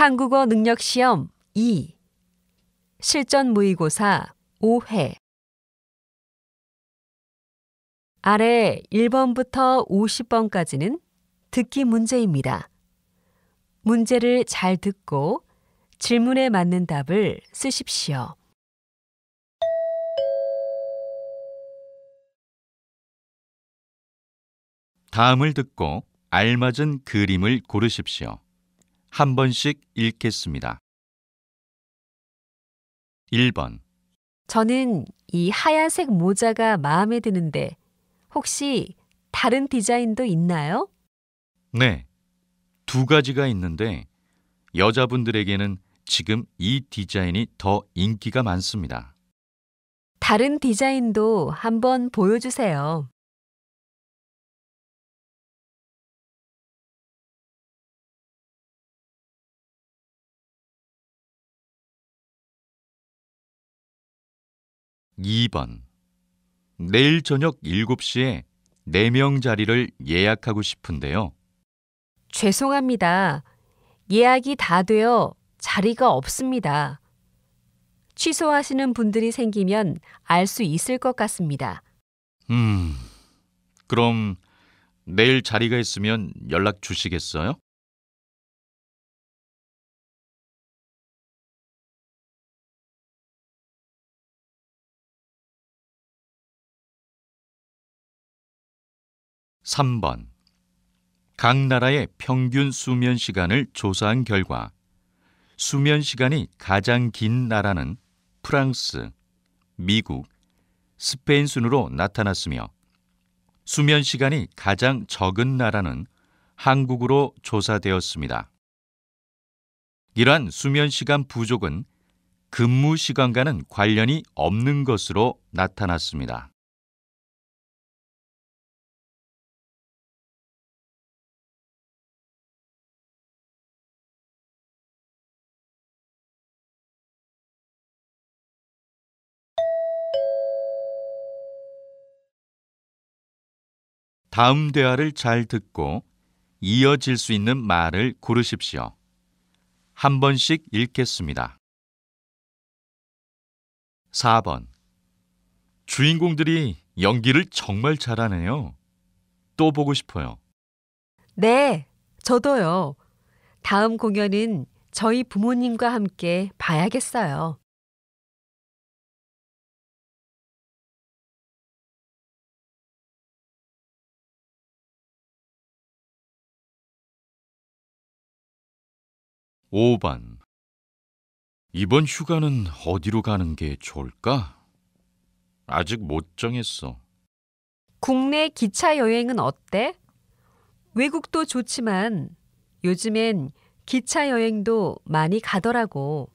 한국어 능력 시험 2. 실전 모의고사 5회. 아래 1번부터 50번까지는 듣기 문제입니다. 문제를 잘 듣고 질문에 맞는 답을 쓰십시오. 다음을 듣고 알맞은 그림을 고르십시오. 한 번씩 읽겠습니다. 1번. 저는 이 하얀색 모자가 마음에 드는데 혹시 다른 디자인도 있나요? 네, 두 가지가 있는데 여자분들에게는 지금 이 디자인이 더 인기가 많습니다. 다른 디자인도 한번 보여주세요. 2번. 내일 저녁 7시에 4명 자리를 예약하고 싶은데요. 죄송합니다. 예약이 다 되어 자리가 없습니다. 취소하시는 분들이 생기면 알 수 있을 것 같습니다. 그럼 내일 자리가 있으면 연락 주시겠어요? 3번. 각 나라의 평균 수면 시간을 조사한 결과 수면 시간이 가장 긴 나라는 프랑스, 미국, 스페인 순으로 나타났으며 수면 시간이 가장 적은 나라는 한국으로 조사되었습니다. 이러한 수면 시간 부족은 근무 시간과는 관련이 없는 것으로 나타났습니다. 다음 대화를 잘 듣고 이어질 수 있는 말을 고르십시오. 한 번씩 읽겠습니다. 4번. 주인공들이 연기를 정말 잘하네요. 또 보고 싶어요. 네, 저도요. 다음 공연은 저희 부모님과 함께 봐야겠어요. 5번. 이번 휴가는 어디로 가는 게 좋을까? 아직 못 정했어. 국내 기차 여행은 어때? 외국도 좋지만 요즘엔 기차 여행도 많이 가더라고.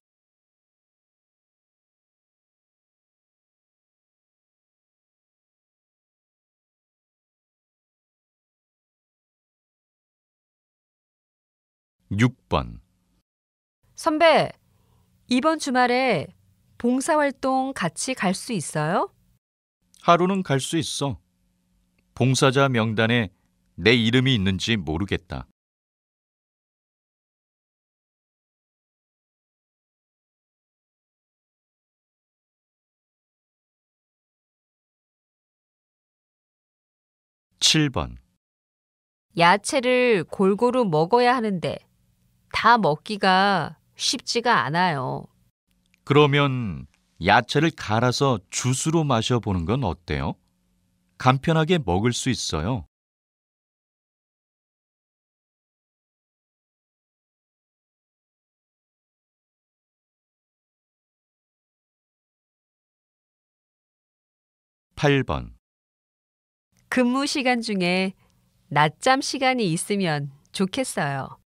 6번. 선배, 이번 주말에 봉사활동 같이 갈 수 있어요? 하루는 갈 수 있어. 봉사자 명단에 내 이름이 있는지 모르겠다. 7번. 야채를 골고루 먹어야 하는데 다 먹기가 쉽지가 않아요. 그러면 야채를 갈아서 주스로 마셔보는 건 어때요? 간편하게 먹을 수 있어요. 8번. 근무 시간 중에 낮잠 시간이 있으면 좋겠어요.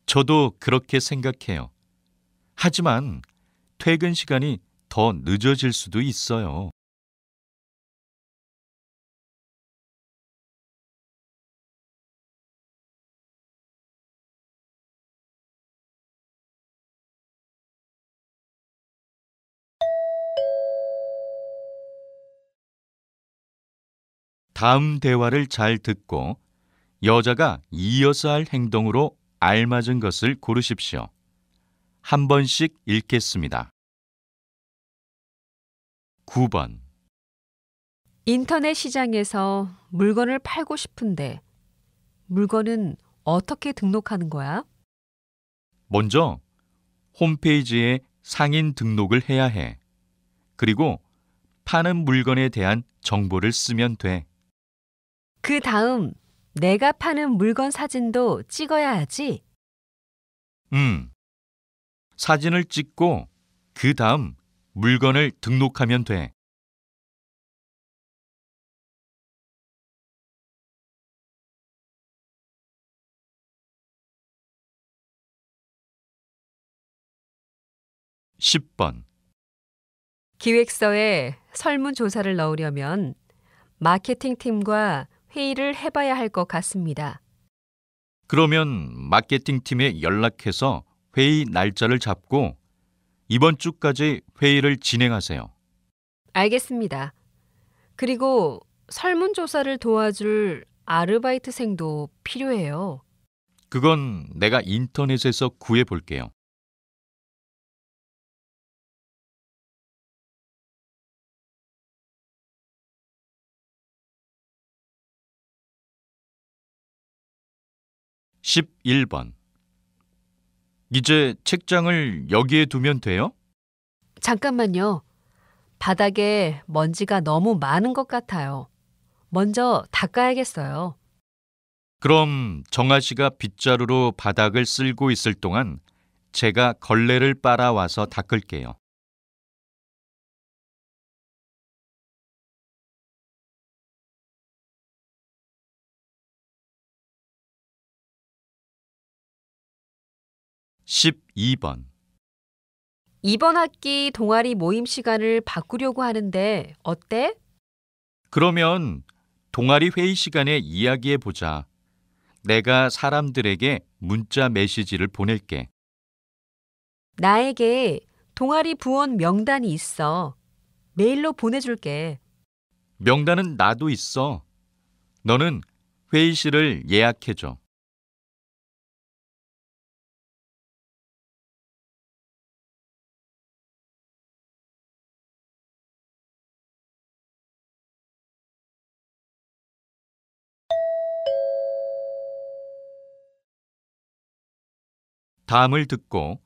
저도 그렇게 생각해요. 하지만 퇴근 시간이 더 늦어질 수도 있어요. '다음 대화를 잘 듣고 여자가 이어서 할 행동으로 알맞은 것을 고르십시오. 한 번씩 읽겠습니다. 9번. 인터넷 시장에서 물건을 팔고 싶은데 물건은 어떻게 등록하는 거야? 먼저 홈페이지에 상인 등록을 해야 해. 그리고 파는 물건에 대한 정보를 쓰면 돼. 그 다음 내가 파는 물건 사진도 찍어야 하지? 사진을 찍고 그 다음 물건을 등록하면 돼. 10번. 기획서에 설문조사를 넣으려면 마케팅 팀과 회의를 해봐야 할 것 같습니다. 그러면 마케팅 팀에 연락해서 회의 날짜를 잡고 이번 주까지 회의를 진행하세요. 알겠습니다. 그리고 설문조사를 도와줄 아르바이트생도 필요해요. 그건 내가 인터넷에서 구해 볼게요. 11번. 이제 책장을 여기에 두면 돼요? 잠깐만요. 바닥에 먼지가 너무 많은 것 같아요. 먼저 닦아야겠어요. 그럼 정아 씨가 빗자루로 바닥을 쓸고 있을 동안 제가 걸레를 빨아와서 닦을게요. 12번. 이번 학기 동아리 모임 시간을 바꾸려고 하는데 어때? 그러면 동아리 회의 시간에 이야기해 보자. 내가 사람들에게 문자 메시지를 보낼게. 나에게 동아리 부원 명단이 있어. 메일로 보내줄게. 명단은 나도 있어. 너는 회의실을 예약해줘. '다음을 듣고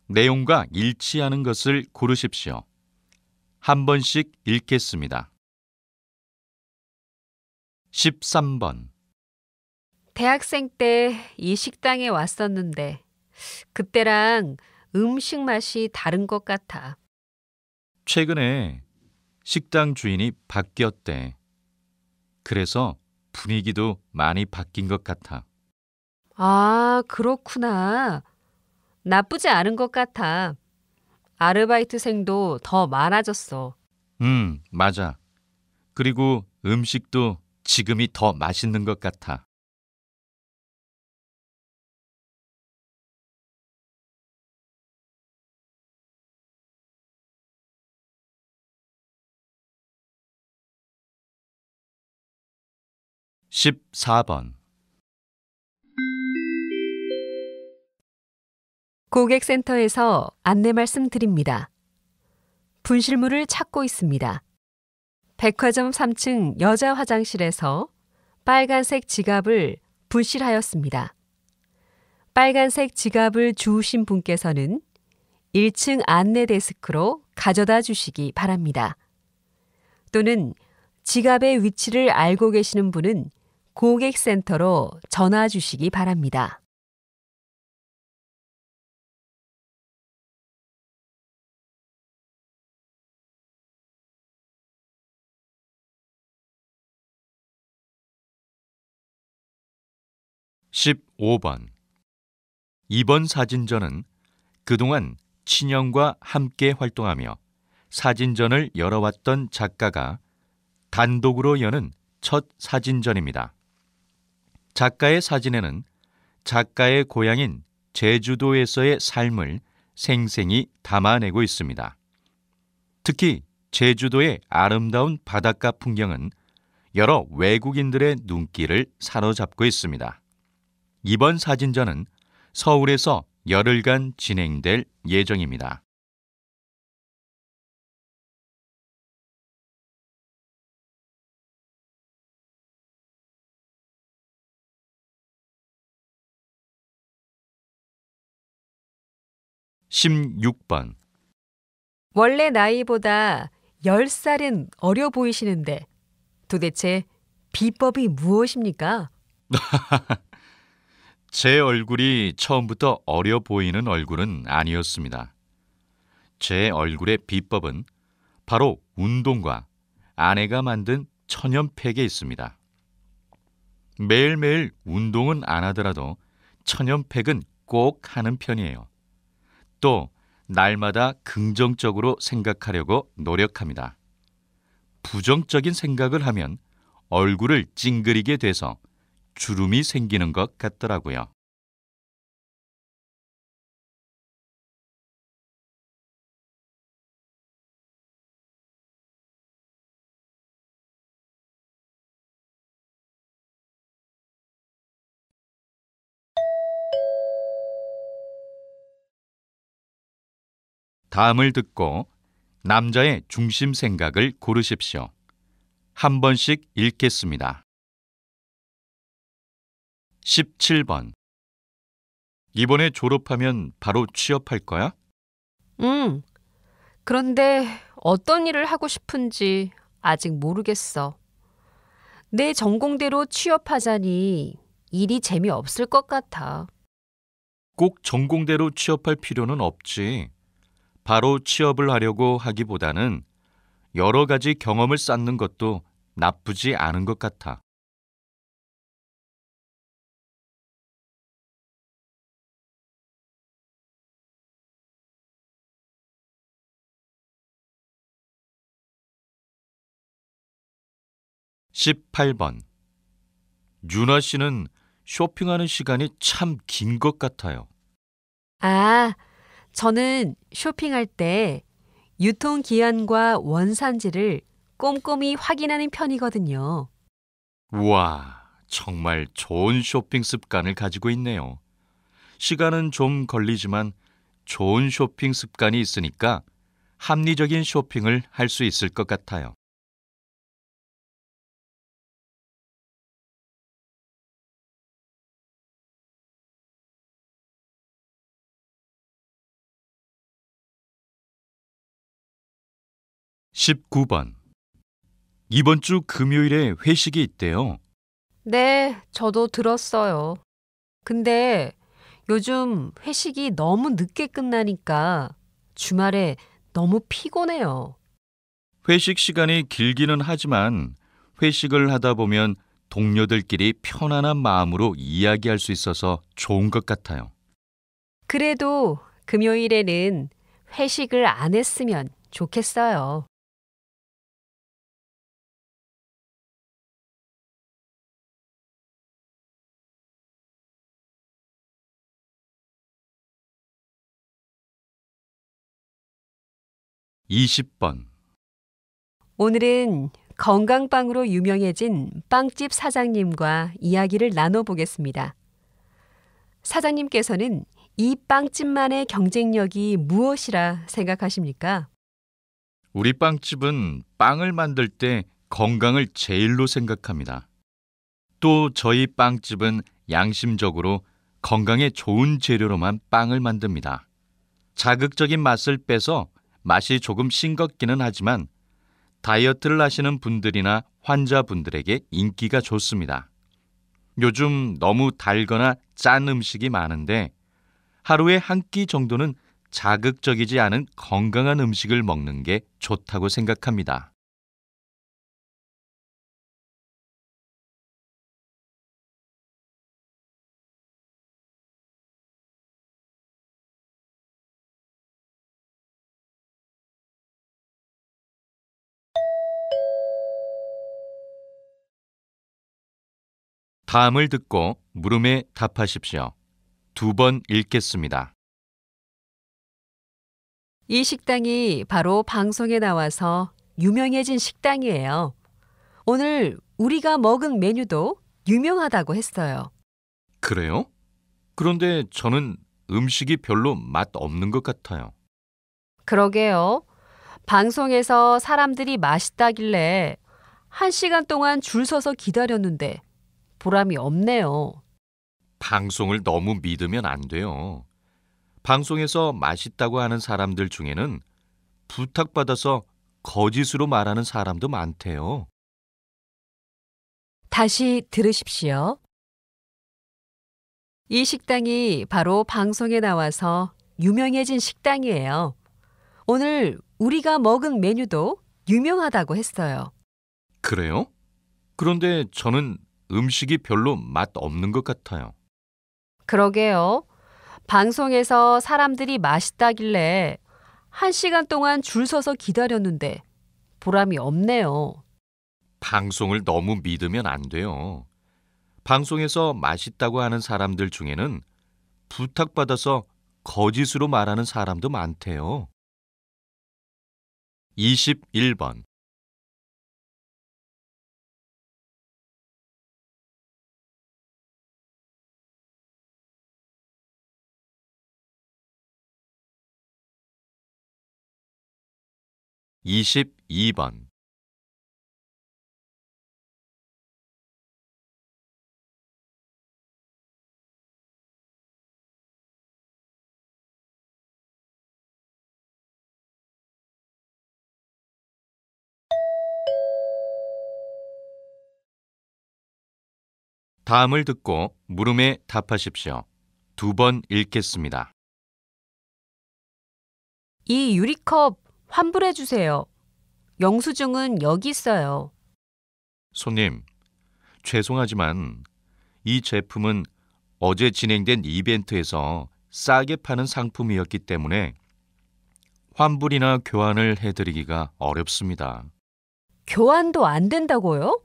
내용과 일치하는 것을 고르십시오. 한 번씩 읽겠습니다. 13번. 대학생 때 이 식당에 왔었는데 그때랑 음식 맛이 다른 것 같아. 최근에 식당 주인이 바뀌었대. 그래서 분위기도 많이 바뀐 것 같아. 아, 그렇구나. 나쁘지 않은 것 같아. 아르바이트생도 더 많아졌어. 맞아. 그리고 음식도 지금이 더 맛있는 것 같아. 14번. 고객센터에서 안내 말씀드립니다. 분실물을 찾고 있습니다. 백화점 3층 여자 화장실에서 빨간색 지갑을 분실하였습니다. 빨간색 지갑을 주우신 분께서는 1층 안내 데스크로 가져다 주시기 바랍니다. 또는 지갑의 위치를 알고 계시는 분은 고객센터로 전화 주시기 바랍니다. 15번. 이번 사진전은 그동안 친형과 함께 활동하며 사진전을 열어왔던 작가가 단독으로 여는 첫 사진전입니다. 작가의 사진에는 작가의 고향인 제주도에서의 삶을 생생히 담아내고 있습니다. 특히 제주도의 아름다운 바닷가 풍경은 여러 외국인들의 눈길을 사로잡고 있습니다. 이번 사진전은 서울에서 열흘간 진행될 예정입니다. (16번) 원래 나이보다 10살은 어려 보이시는데 도대체 비법이 무엇입니까? 제 얼굴이 처음부터 어려 보이는 얼굴은 아니었습니다. 제 얼굴의 비법은 바로 운동과 아내가 만든 천연팩에 있습니다. 매일매일 운동은 안 하더라도 천연팩은 꼭 하는 편이에요. 또 날마다 긍정적으로 생각하려고 노력합니다. 부정적인 생각을 하면 얼굴을 찡그리게 돼서 주름이 생기는 것 같더라고요. 다음을 듣고 남자의 중심 생각을 고르십시오. 한 번씩 읽겠습니다. 17번. 이번에 졸업하면 바로 취업할 거야? 그런데 어떤 일을 하고 싶은지 아직 모르겠어. 내 전공대로 취업하자니 일이 재미없을 것 같아. 꼭 전공대로 취업할 필요는 없지. 바로 취업을 하려고 하기보다는 여러 가지 경험을 쌓는 것도 나쁘지 않은 것 같아. (18번) 윤아 씨는 쇼핑하는 시간이 참 긴 것 같아요. 아, 저는 쇼핑할 때 유통기한과 원산지를 꼼꼼히 확인하는 편이거든요. 우와, 정말 좋은 쇼핑 습관을 가지고 있네요. 시간은 좀 걸리지만 좋은 쇼핑 습관이 있으니까 합리적인 쇼핑을 할 수 있을 것 같아요. (19번) 이번 주 금요일에 회식이 있대요. 네, 저도 들었어요. 근데 요즘 회식이 너무 늦게 끝나니까 주말에 너무 피곤해요. 회식 시간이 길기는 하지만 회식을 하다 보면 동료들끼리 편안한 마음으로 이야기할 수 있어서 좋은 것 같아요. 그래도 금요일에는 회식을 안 했으면 좋겠어요. (20번) 오늘은 건강빵으로 유명해진 빵집 사장님과 이야기를 나눠보겠습니다. 사장님께서는 이 빵집만의 경쟁력이 무엇이라 생각하십니까? 우리 빵집은 빵을 만들 때 건강을 제일로 생각합니다. 또 저희 빵집은 양심적으로 건강에 좋은 재료로만 빵을 만듭니다. 자극적인 맛을 빼서 맛이 조금 싱겁기는 하지만 다이어트를 하시는 분들이나 환자분들에게 인기가 좋습니다. 요즘 너무 달거나 짠 음식이 많은데 하루에 한 끼 정도는 자극적이지 않은 건강한 음식을 먹는 게 좋다고 생각합니다. 다음을 듣고 물음에 답하십시오. 2번 읽겠습니다. 이 식당이 바로 방송에 나와서 유명해진 식당이에요. 오늘 우리가 먹은 메뉴도 유명하다고 했어요. 그래요? 그런데 저는 음식이 별로 맛 없는 것 같아요. 그러게요. 방송에서 사람들이 맛있다길래 1시간 동안 줄 서서 기다렸는데 보람이 없네요. 방송을 너무 믿으면 안 돼요. 방송에서 맛있다고 하는 사람들 중에는 부탁받아서 거짓으로 말하는 사람도 많대요. 다시 들으십시오. 이 식당이 바로 방송에 나와서 유명해진 식당이에요. 오늘 우리가 먹은 메뉴도 유명하다고 했어요. 그래요? 그런데 저는 음식이 별로 맛 없는 것 같아요. 그러게요. 방송에서 사람들이 맛있다길래 1시간 동안 줄 서서 기다렸는데 보람이 없네요. 방송을 너무 믿으면 안 돼요. 방송에서 맛있다고 하는 사람들 중에는 부탁받아서 거짓으로 말하는 사람도 많대요. 21번. 22번. 다음을 듣고 물음에 답하십시오. 2번 읽겠습니다. 이 유리컵 환불해 주세요. 영수증은 여기 있어요. 손님, 죄송하지만 이 제품은 어제 진행된 이벤트에서 싸게 파는 상품이었기 때문에 환불이나 교환을 해드리기가 어렵습니다. 교환도 안 된다고요?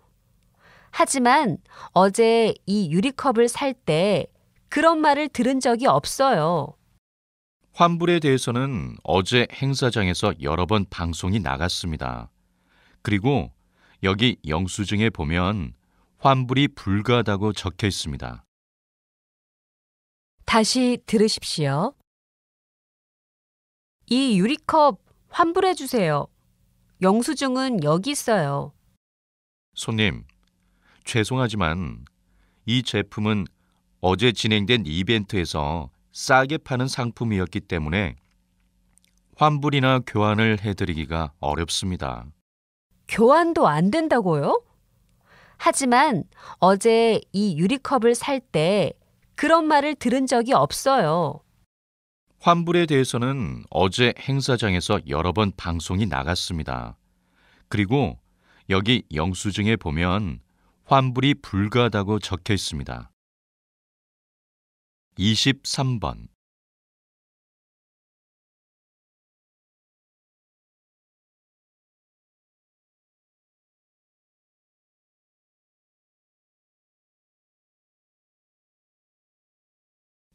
하지만 어제 이 유리컵을 살 때 그런 말을 들은 적이 없어요. 환불에 대해서는 어제 행사장에서 여러 번 방송이 나갔습니다. 그리고 여기 영수증에 보면 환불이 불가하다고 적혀 있습니다. 다시 들으십시오. 이 유리컵 환불해 주세요. 영수증은 여기 있어요. 손님, 죄송하지만 이 제품은 어제 진행된 이벤트에서 싸게 파는 상품이었기 때문에 환불이나 교환을 해드리기가 어렵습니다. 교환도 안 된다고요? 하지만 어제 이 유리컵을 살 때 그런 말을 들은 적이 없어요. 환불에 대해서는 어제 행사장에서 여러 번 방송이 나갔습니다. 그리고 여기 영수증에 보면 환불이 불가하다고 적혀 있습니다. 23번.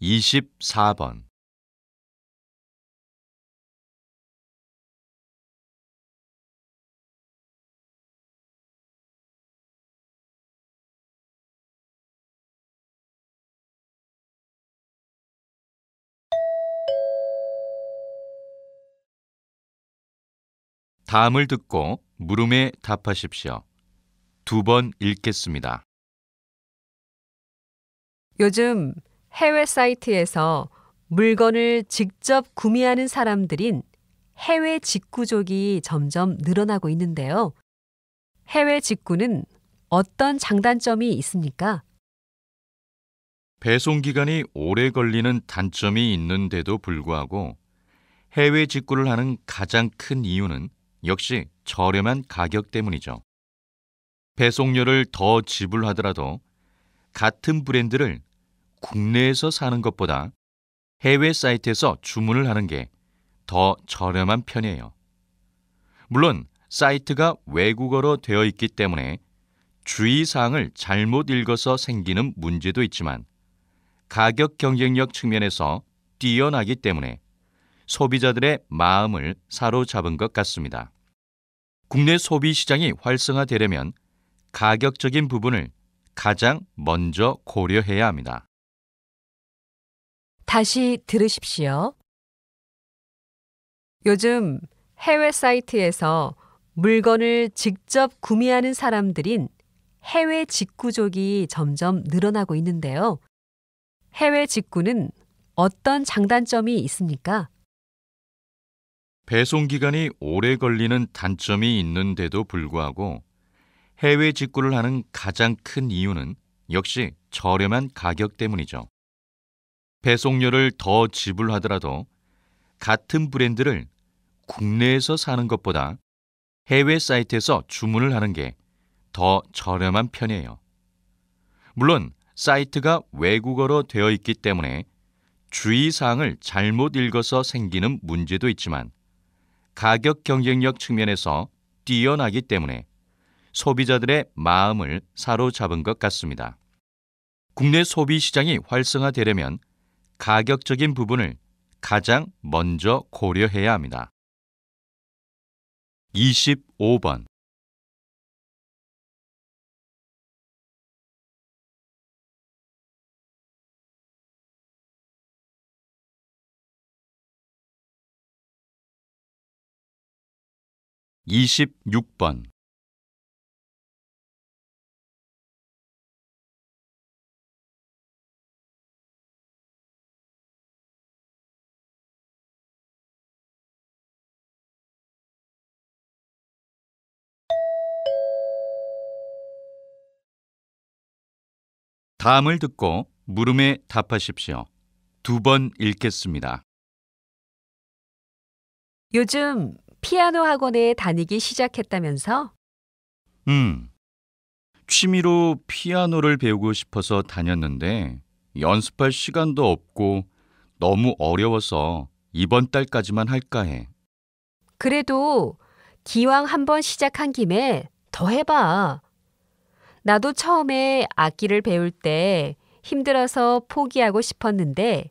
24번. 다음을 듣고 물음에 답하십시오. 2번 읽겠습니다. 요즘 해외 사이트에서 물건을 직접 구매하는 사람들인 해외 직구족이 점점 늘어나고 있는데요. 해외 직구는 어떤 장단점이 있습니까? 배송 기간이 오래 걸리는 단점이 있는데도 불구하고 해외 직구를 하는 가장 큰 이유는 역시 저렴한 가격 때문이죠. 배송료를 더 지불하더라도 같은 브랜드를 국내에서 사는 것보다 해외 사이트에서 주문을 하는 게 더 저렴한 편이에요. 물론 사이트가 외국어로 되어 있기 때문에 주의사항을 잘못 읽어서 생기는 문제도 있지만 가격 경쟁력 측면에서 뛰어나기 때문에 소비자들의 마음을 사로잡은 것 같습니다. 국내 소비 시장이 활성화되려면 가격적인 부분을 가장 먼저 고려해야 합니다. 다시 들으십시오. 요즘 해외 사이트에서 물건을 직접 구매하는 사람들인 해외 직구족이 점점 늘어나고 있는데요. 해외 직구는 어떤 장단점이 있습니까? 배송 기간이 오래 걸리는 단점이 있는데도 불구하고 해외 직구를 하는 가장 큰 이유는 역시 저렴한 가격 때문이죠. 배송료를 더 지불하더라도 같은 브랜드를 국내에서 사는 것보다 해외 사이트에서 주문을 하는 게 더 저렴한 편이에요. 물론 사이트가 외국어로 되어 있기 때문에 주의사항을 잘못 읽어서 생기는 문제도 있지만 가격 경쟁력 측면에서 뛰어나기 때문에 소비자들의 마음을 사로잡은 것 같습니다. 국내 소비 시장이 활성화되려면 가격적인 부분을 가장 먼저 고려해야 합니다. 25번 26번 다음을 듣고 물음에 답하십시오. 2번 읽겠습니다. 요즘 피아노 학원에 다니기 시작했다면서? 취미로 피아노를 배우고 싶어서 다녔는데 연습할 시간도 없고 너무 어려워서 이번 달까지만 할까 해. 그래도 기왕 한번 시작한 김에 더 해봐. 나도 처음에 악기를 배울 때 힘들어서 포기하고 싶었는데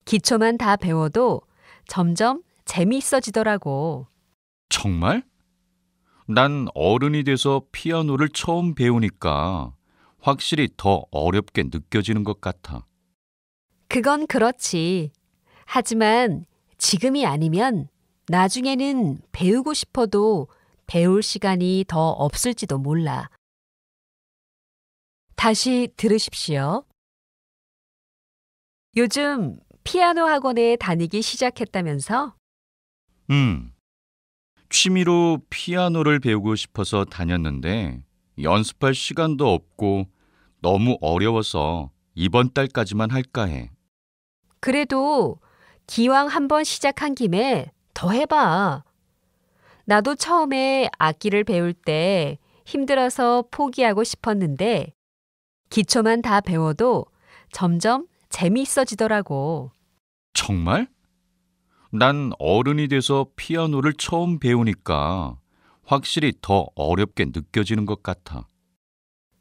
기초만 다 배워도 점점 재미있어지더라고. 정말? 난 어른이 돼서 피아노를 처음 배우니까 확실히 더 어렵게 느껴지는 것 같아. 그건 그렇지. 하지만 지금이 아니면 나중에는 배우고 싶어도 배울 시간이 더 없을지도 몰라. 다시 들으십시오. 요즘 피아노 학원에 다니기 시작했다면서? 취미로 피아노를 배우고 싶어서 다녔는데 연습할 시간도 없고 너무 어려워서 이번 달까지만 할까 해. 그래도 기왕 한번 시작한 김에 더 해봐. 나도 처음에 악기를 배울 때 힘들어서 포기하고 싶었는데 기초만 다 배워도 점점 재미있어지더라고. 정말? 난 어른이 돼서 피아노를 처음 배우니까 확실히 더 어렵게 느껴지는 것 같아.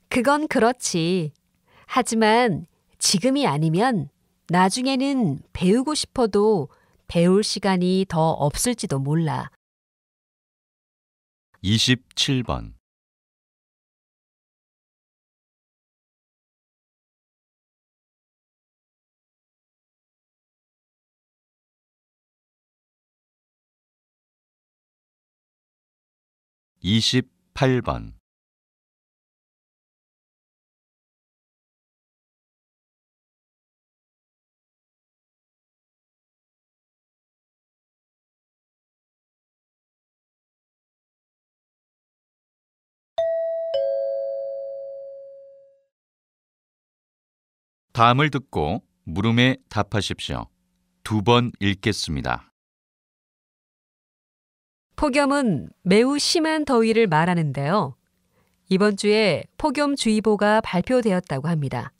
그건 그렇지. 하지만 지금이 아니면 나중에는 배우고 싶어도 배울 시간이 더 없을지도 몰라. 27번 28번 다음을 듣고 물음에 답하십시오. 2번 읽겠습니다. 폭염은 매우 심한 더위를 말하는데요. 이번 주에 폭염주의보가 발표되었다고 합니다.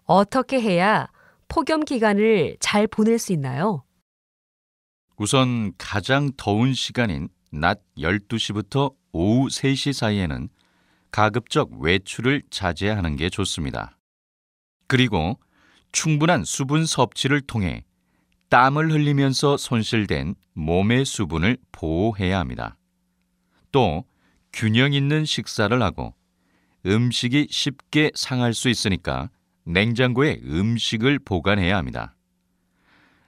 어떻게 해야 폭염 기간을 잘 보낼 수 있나요? 우선 가장 더운 시간인 낮 12시부터 오후 3시 사이에는 가급적 외출을 자제하는 게 좋습니다. 그리고 충분한 수분 섭취를 통해 땀을 흘리면서 손실된 몸의 수분을 보호해야 합니다. 또 균형 있는 식사를 하고 음식이 쉽게 상할 수 있으니까 냉장고에 음식을 보관해야 합니다.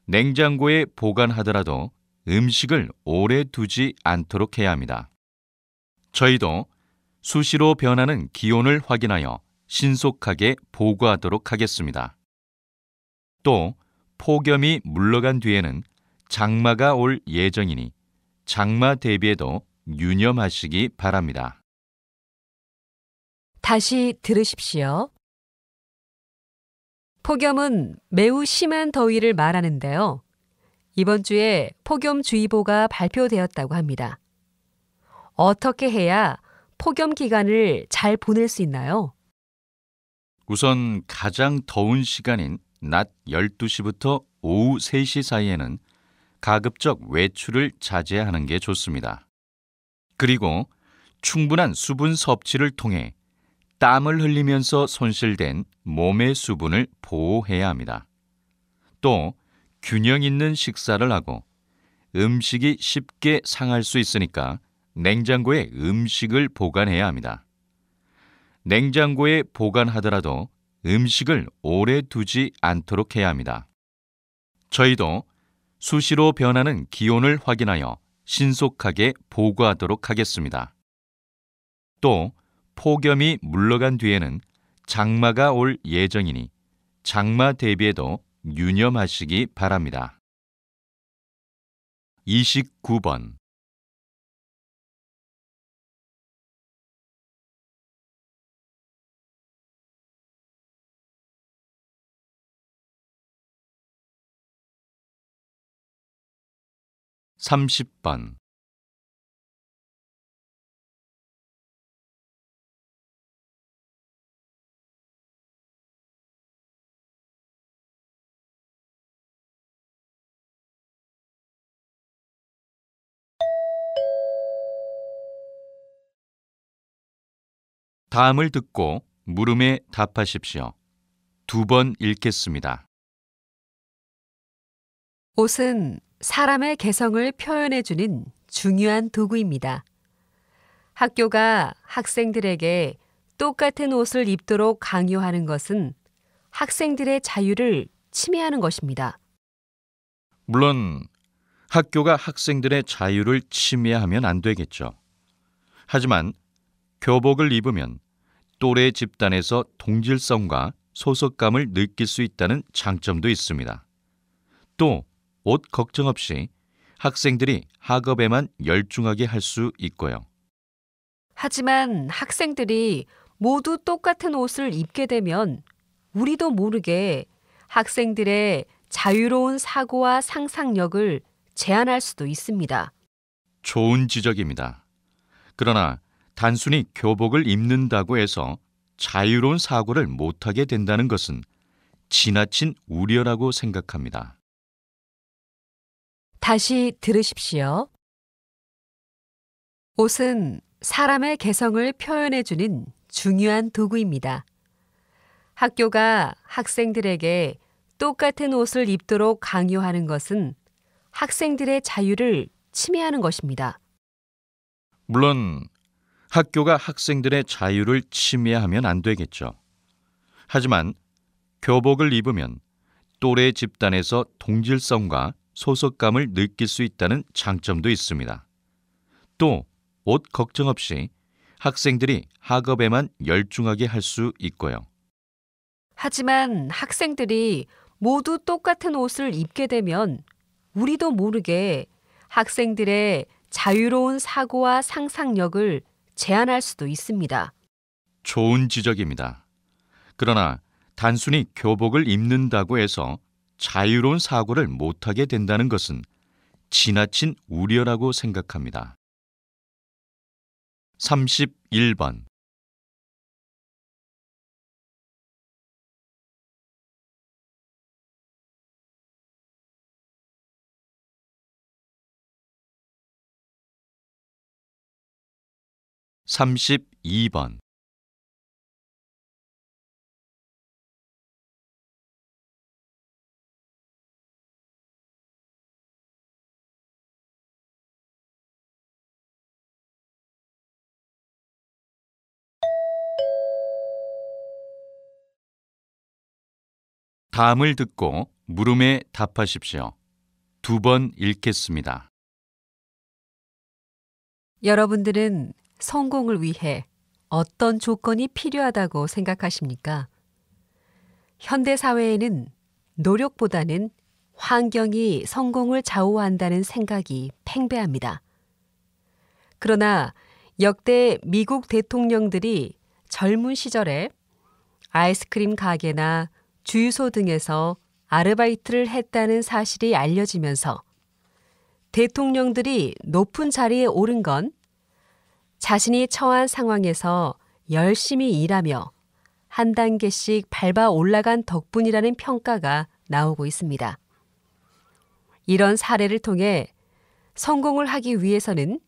냉장고에 보관하더라도 음식을 오래 두지 않도록 해야 합니다. 저희도 수시로 변하는 기온을 확인하여 신속하게 보고하도록 하겠습니다. 또 폭염이 물러간 뒤에는 장마가 올 예정이니 장마 대비에도 유념하시기 바랍니다. 다시 들으십시오. 폭염은 매우 심한 더위를 말하는데요. 이번 주에 폭염주의보가 발표되었다고 합니다. 어떻게 해야 폭염 기간을 잘 보낼 수 있나요? 우선 가장 더운 시간인 낮 12시부터 오후 3시 사이에는 가급적 외출을 자제하는 게 좋습니다. 그리고 충분한 수분 섭취를 통해 땀을 흘리면서 손실된 몸의 수분을 보호해야 합니다. 또 균형 있는 식사를 하고 음식이 쉽게 상할 수 있으니까 냉장고에 음식을 보관해야 합니다. 냉장고에 보관하더라도 음식을 오래 두지 않도록 해야 합니다. 저희도 수시로 변하는 기온을 확인하여 신속하게 보고하도록 하겠습니다. 또 폭염이 물러간 뒤에는 장마가 올 예정이니 장마 대비에도 유념하시기 바랍니다. 29번 30번 다음을 듣고 물음에 답하십시오. 2번 읽겠습니다. 옷은 사람의 개성을 표현해주는 중요한 도구입니다. 학교가 학생들에게 똑같은 옷을 입도록 강요하는 것은 학생들의 자유를 침해하는 것입니다. 물론 학교가 학생들의 자유를 침해하면 안 되겠죠. 하지만 교복을 입으면 또래 집단에서 동질성과 소속감을 느낄 수 있다는 장점도 있습니다. 또 옷 걱정 없이 학생들이 학업에만 열중하게 할 수 있고요. 하지만 학생들이 모두 똑같은 옷을 입게 되면 우리도 모르게 학생들의 자유로운 사고와 상상력을 제한할 수도 있습니다. 좋은 지적입니다. 그러나 단순히 교복을 입는다고 해서 자유로운 사고를 못하게 된다는 것은 지나친 우려라고 생각합니다. 다시 들으십시오. 옷은 사람의 개성을 표현해주는 중요한 도구입니다. 학교가 학생들에게 똑같은 옷을 입도록 강요하는 것은 학생들의 자유를 침해하는 것입니다. 물론 학교가 학생들의 자유를 침해하면 안 되겠죠. 하지만 교복을 입으면 또래 집단에서 동질성과 소속감을 느낄 수 있다는 장점도 있습니다. 또 옷 걱정 없이 학생들이 학업에만 열중하게 할 수 있고요. 하지만 학생들이 모두 똑같은 옷을 입게 되면 우리도 모르게 학생들의 자유로운 사고와 상상력을 제한할 수도 있습니다. 좋은 지적입니다. 그러나 단순히 교복을 입는다고 해서 자유로운 사고를 못하게 된다는 것은 지나친 우려라고 생각합니다. 31번 삼십이 번 다음을 듣고 물음에 답하십시오. 2번 읽겠습니다. 여러분들은 성공을 위해 어떤 조건이 필요하다고 생각하십니까? 현대 사회에는 노력보다는 환경이 성공을 좌우한다는 생각이 팽배합니다. 그러나 역대 미국 대통령들이 젊은 시절에 아이스크림 가게나 주유소 등에서 아르바이트를 했다는 사실이 알려지면서 대통령들이 높은 자리에 오른 건 자신이 처한 상황에서 열심히 일하며 한 단계씩 밟아 올라간 덕분이라는 평가가 나오고 있습니다. 이런 사례를 통해 성공을 하기 위해서는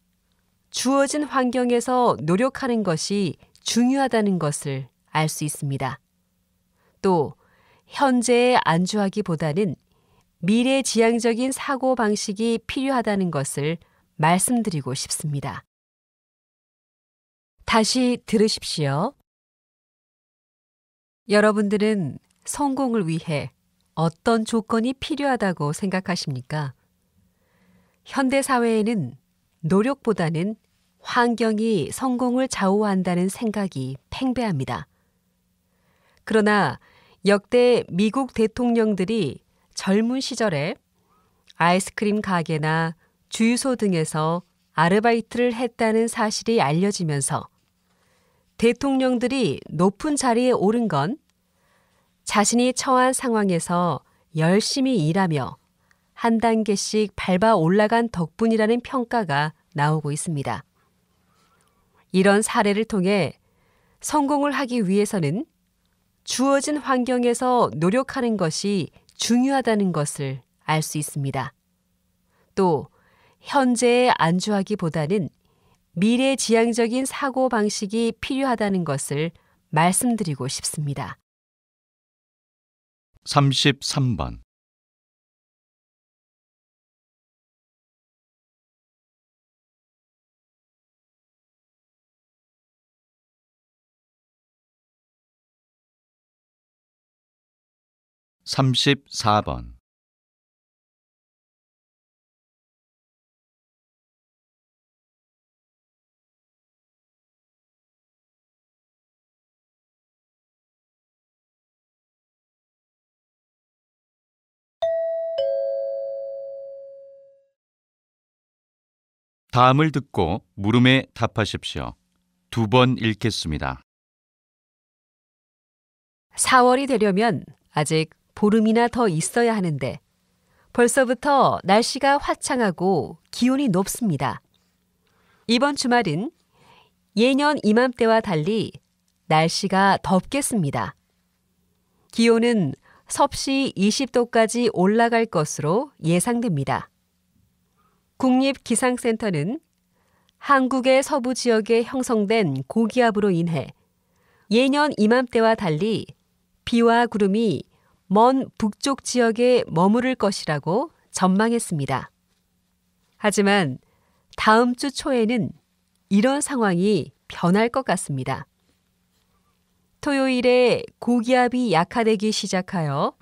주어진 환경에서 노력하는 것이 중요하다는 것을 알 수 있습니다. 또 현재에 안주하기보다는 미래지향적인 사고방식이 필요하다는 것을 말씀드리고 싶습니다. 다시 들으십시오. 여러분들은 성공을 위해 어떤 조건이 필요하다고 생각하십니까? 현대 사회에는 노력보다는 환경이 성공을 좌우한다는 생각이 팽배합니다. 그러나 역대 미국 대통령들이 젊은 시절에 아이스크림 가게나 주유소 등에서 아르바이트를 했다는 사실이 알려지면서 대통령들이 높은 자리에 오른 건 자신이 처한 상황에서 열심히 일하며 한 단계씩 밟아 올라간 덕분이라는 평가가 나오고 있습니다. 이런 사례를 통해 성공을 하기 위해서는 주어진 환경에서 노력하는 것이 중요하다는 것을 알 수 있습니다. 또 현재에 안주하기보다는 미래지향적인 사고방식이 필요하다는 것을 말씀드리고 싶습니다. 33번. (34번) 다음을 듣고 물음에 답하십시오. 2번 읽겠습니다. 4월이 되려면 아직 보름이나 더 있어야 하는데 벌써부터 날씨가 화창하고 기온이 높습니다. 이번 주말은 예년 이맘때와 달리 날씨가 덥겠습니다. 기온은 섭씨 20도까지 올라갈 것으로 예상됩니다. 국립기상센터는 한국의 서부 지역에 형성된 고기압으로 인해 예년 이맘때와 달리 비와 구름이 먼 북쪽 지역에 머무를 것이라고 전망했습니다. 하지만 다음 주 초에는 이런 상황이 변할 것 같습니다. 토요일에 고기압이 약화되기 시작하여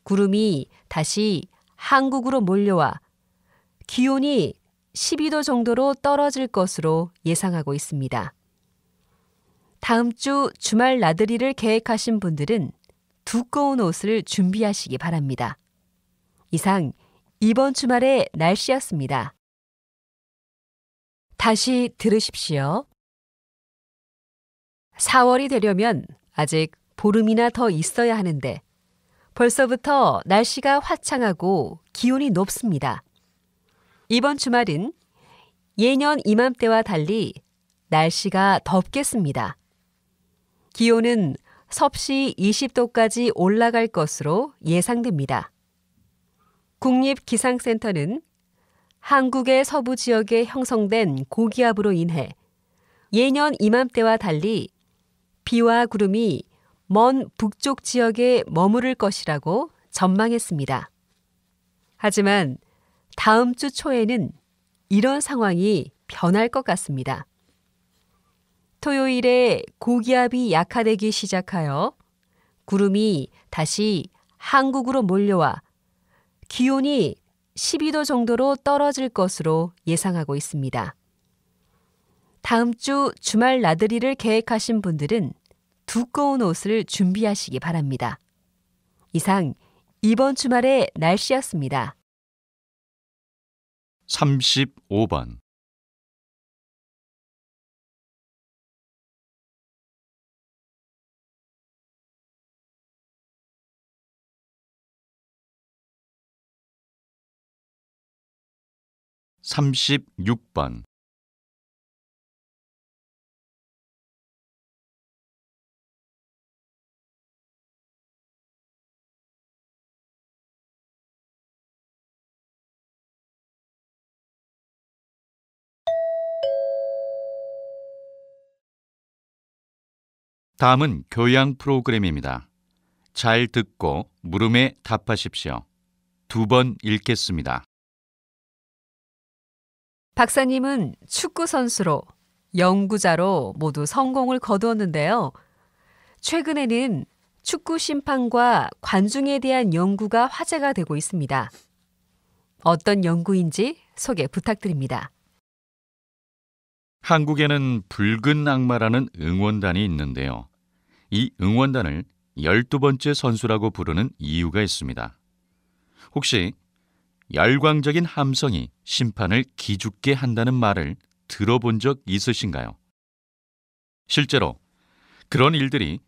구름이 다시 한국으로 몰려와 기온이 12도 정도로 떨어질 것으로 예상하고 있습니다. 다음 주 주말 나들이를 계획하신 분들은 두꺼운 옷을 준비하시기 바랍니다. 이상 이번 주말의 날씨였습니다. 다시 들으십시오. 4월이 되려면 아직 보름이나 더 있어야 하는데 벌써부터 날씨가 화창하고 기온이 높습니다. 이번 주말은 예년 이맘때와 달리 날씨가 덥겠습니다. 기온은 섭씨 20도까지 올라갈 것으로 예상됩니다. 국립기상센터는 한국의 서부 지역에 형성된 고기압으로 인해 예년 이맘때와 달리 비와 구름이 먼 북쪽 지역에 머무를 것이라고 전망했습니다. 하지만 다음 주 초에는 이런 상황이 변할 것 같습니다. 토요일에 고기압이 약화되기 시작하여 구름이 다시 한국으로 몰려와 기온이 12도 정도로 떨어질 것으로 예상하고 있습니다. 다음 주 주말 나들이를 계획하신 분들은 두꺼운 옷을 준비하시기 바랍니다. 이상 이번 주말의 날씨였습니다. 35번. 36번. '다음은 교양 프로그램입니다. 잘 듣고 물음에 답하십시오. 2번 읽겠습니다. 박사님은 축구 선수로, 연구자로 모두 성공을 거두었는데요. 최근에는 축구 심판과 관중에 대한 연구가 화제가 되고 있습니다. 어떤 연구인지 소개 부탁드립니다. 한국에는 붉은 악마라는 응원단이 있는데요. 이 응원단을 12번째 선수라고 부르는 이유가 있습니다. 혹시 열광적인 함성이 심판을 기죽게 한다는 말을 들어본 적 있으신가요? 실제로 그런 일들이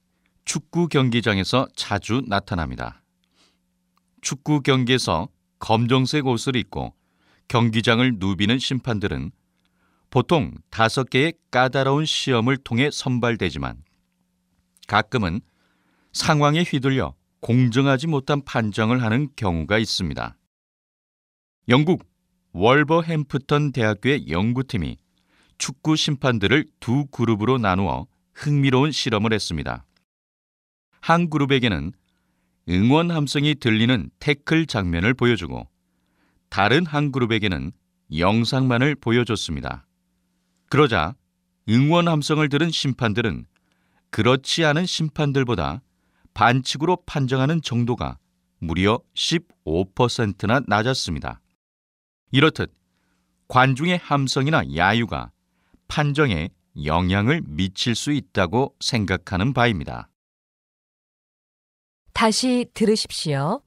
축구 경기장에서 자주 나타납니다. 축구 경기에서 검정색 옷을 입고 경기장을 누비는 심판들은 보통 5개의 까다로운 시험을 통해 선발되지만 가끔은 상황에 휘둘려 공정하지 못한 판정을 하는 경우가 있습니다. 영국 월버햄프턴 대학교의 연구팀이 축구 심판들을 두 그룹으로 나누어 흥미로운 실험을 했습니다. 한 그룹에게는 응원 함성이 들리는 태클 장면을 보여주고 다른 한 그룹에게는 영상만을 보여줬습니다. 그러자 응원 함성을 들은 심판들은 그렇지 않은 심판들보다 반칙으로 판정하는 정도가 무려 15%나 낮았습니다. 이렇듯 관중의 함성이나 야유가 판정에 영향을 미칠 수 있다고 생각하는 바입니다. 다시 들으십시오.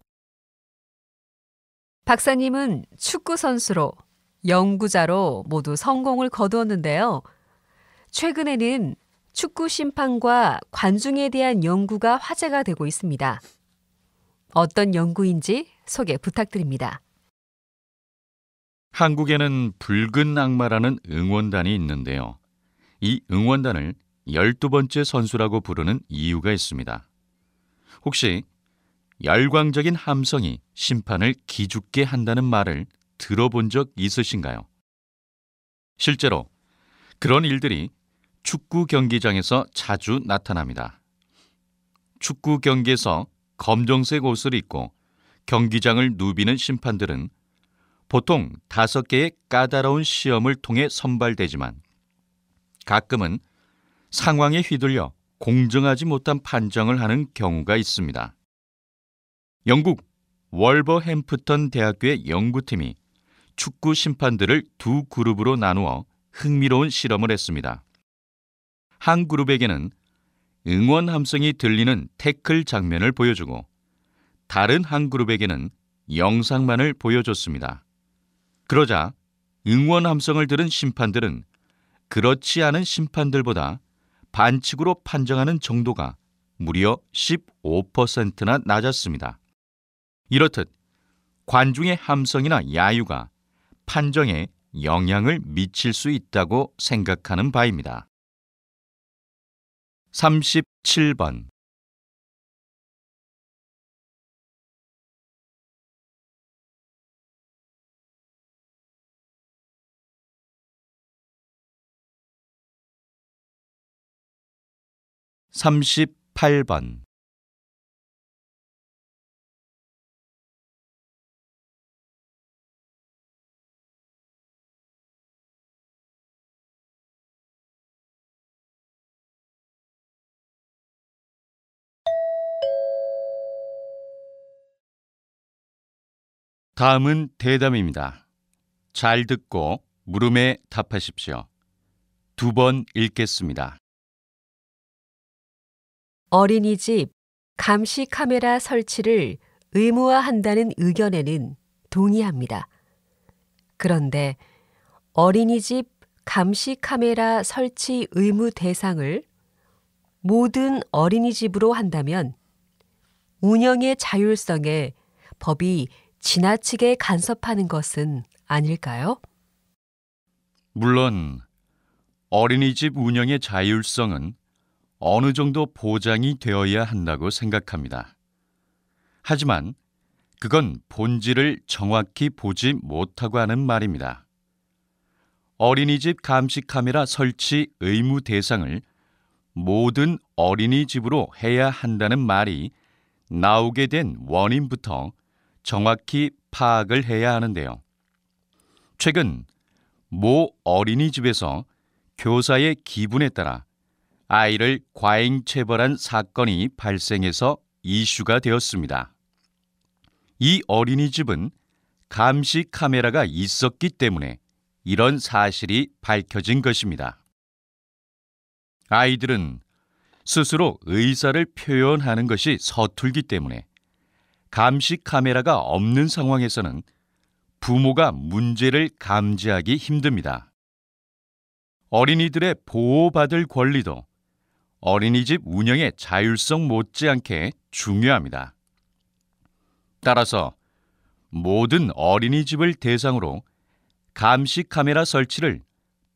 박사님은 축구 선수로, 연구자로 모두 성공을 거두었는데요. 최근에는 축구 심판과 관중에 대한 연구가 화제가 되고 있습니다. 어떤 연구인지 소개 부탁드립니다. 한국에는 붉은 악마라는 응원단이 있는데요. 이 응원단을 12번째 선수라고 부르는 이유가 있습니다. 혹시 열광적인 함성이 심판을 기죽게 한다는 말을 들어본 적 있으신가요? 실제로 그런 일들이 축구 경기장에서 자주 나타납니다. 축구 경기에서 검정색 옷을 입고 경기장을 누비는 심판들은 보통 5개의 까다로운 시험을 통해 선발되지만 가끔은 상황에 휘둘려 공정하지 못한 판정을 하는 경우가 있습니다. 영국 월버햄프턴 대학교의 연구팀이 축구 심판들을 두 그룹으로 나누어 흥미로운 실험을 했습니다. 한 그룹에게는 응원 함성이 들리는 태클 장면을 보여주고 다른 한 그룹에게는 영상만을 보여줬습니다. 그러자 응원 함성을 들은 심판들은 그렇지 않은 심판들보다 반칙으로 판정하는 정도가 무려 15%나 낮았습니다. 이렇듯 관중의 함성이나 야유가 판정에 영향을 미칠 수 있다고 생각하는 바입니다. 37번. 38번. 다음은 대담입니다. 잘 듣고 물음에 답하십시오. 2번 읽겠습니다. 어린이집 감시 카메라 설치를 의무화한다는 의견에는 동의합니다. 그런데 어린이집 감시 카메라 설치 의무 대상을 모든 어린이집으로 한다면 운영의 자율성에 법이 지나치게 간섭하는 것은 아닐까요? 물론 어린이집 운영의 자율성은 어느 정도 보장이 되어야 한다고 생각합니다. 하지만 그건 본질을 정확히 보지 못하고 하는 말입니다. 어린이집 감시 카메라 설치 의무 대상을 모든 어린이집으로 해야 한다는 말이 나오게 된 원인부터 정확히 파악을 해야 하는데요. 최근 모 어린이집에서 교사의 기분에 따라 아이를 과잉 체벌한 사건이 발생해서 이슈가 되었습니다. 이 어린이집은 감시 카메라가 있었기 때문에 이런 사실이 밝혀진 것입니다. 아이들은 스스로 의사를 표현하는 것이 서툴기 때문에 감시 카메라가 없는 상황에서는 부모가 문제를 감지하기 힘듭니다. 어린이들의 보호받을 권리도 어린이집 운영의 자율성 못지않게 중요합니다. 따라서 모든 어린이집을 대상으로 감시 카메라 설치를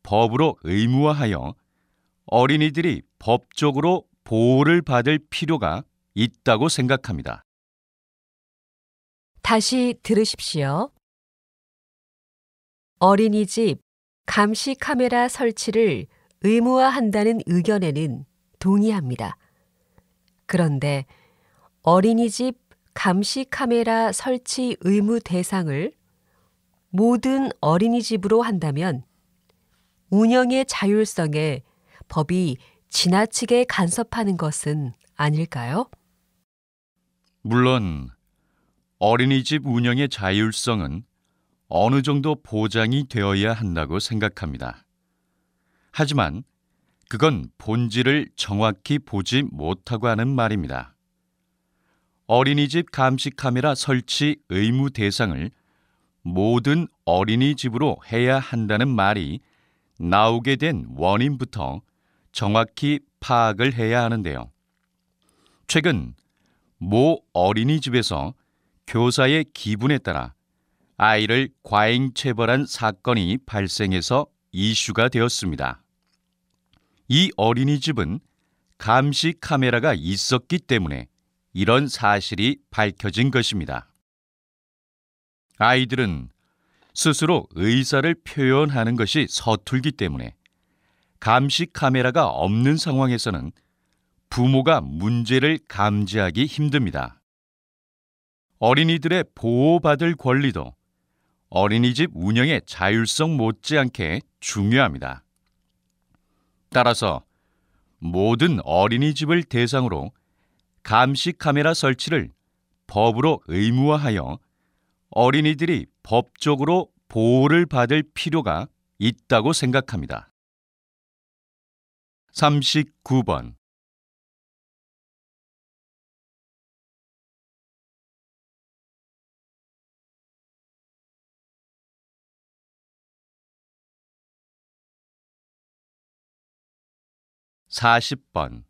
법으로 의무화하여 어린이들이 법적으로 보호를 받을 필요가 있다고 생각합니다. 다시 들으십시오. 어린이집 감시 카메라 설치를 의무화한다는 의견에는 동의합니다. 그런데 어린이집 감시 카메라 설치 의무 대상을 모든 어린이집으로 한다면 운영의 자율성에 법이 지나치게 간섭하는 것은 아닐까요? 물론 어린이집 운영의 자율성은 어느 정도 보장이 되어야 한다고 생각합니다. 하지만 그건 본질을 정확히 보지 못하고 하는 말입니다. 어린이집 감시 카메라 설치 의무 대상을 모든 어린이집으로 해야 한다는 말이 나오게 된 원인부터 정확히 파악을 해야 하는데요. 최근 모 어린이집에서 교사의 기분에 따라 아이를 과잉 체벌한 사건이 발생해서 이슈가 되었습니다. 이 어린이집은 감시 카메라가 있었기 때문에 이런 사실이 밝혀진 것입니다. 아이들은 스스로 의사를 표현하는 것이 서툴기 때문에 감시 카메라가 없는 상황에서는 부모가 문제를 감지하기 힘듭니다. 어린이들의 보호받을 권리도 어린이집 운영의 자율성 못지않게 중요합니다. 따라서 모든 어린이집을 대상으로 감시 카메라 설치를 법으로 의무화하여 어린이들이 법적으로 보호를 받을 필요가 있다고 생각합니다. 39번. (40번)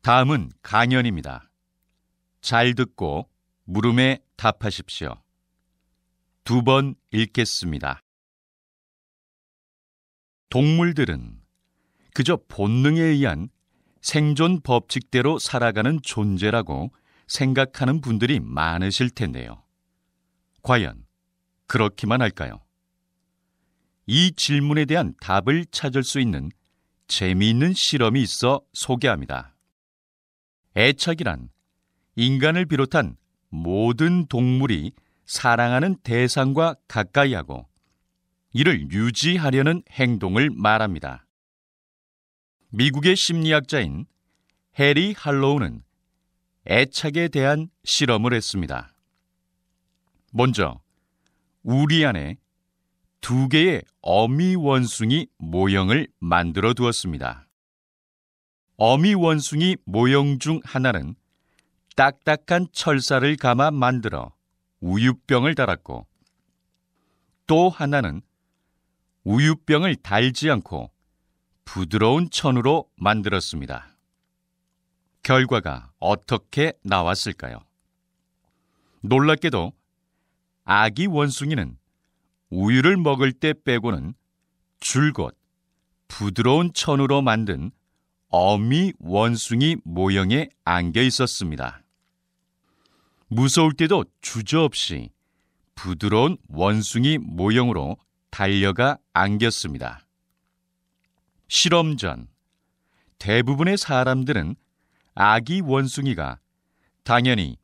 다음은 강연입니다. 잘 듣고 물음에 답하십시오. 2번 읽겠습니다. 동물들은 그저 본능에 의한 생존 법칙대로 살아가는 존재라고 생각하는 분들이 많으실 텐데요. 과연 그렇기만 할까요? 이 질문에 대한 답을 찾을 수 있는 재미있는 실험이 있어 소개합니다. 애착이란 인간을 비롯한 모든 동물이 사랑하는 대상과 가까이 하고 이를 유지하려는 행동을 말합니다. 미국의 심리학자인 해리 할로우는 애착에 대한 실험을 했습니다. 먼저 우리 안에 2개의 어미 원숭이 모형을 만들어 두었습니다. 어미 원숭이 모형 중 하나는 딱딱한 철사를 감아 만들어 우유병을 달았고, 또 하나는 우유병을 달지 않고 부드러운 천으로 만들었습니다. 결과가 어떻게 나왔을까요? 놀랍게도 아기 원숭이는 우유를 먹을 때 빼고는 줄곧 부드러운 천으로 만든 어미 원숭이 모형에 안겨 있었습니다. 무서울 때도 주저없이 부드러운 원숭이 모형으로 달려가 안겼습니다. 실험 전 대부분의 사람들은 아기 원숭이가 당연히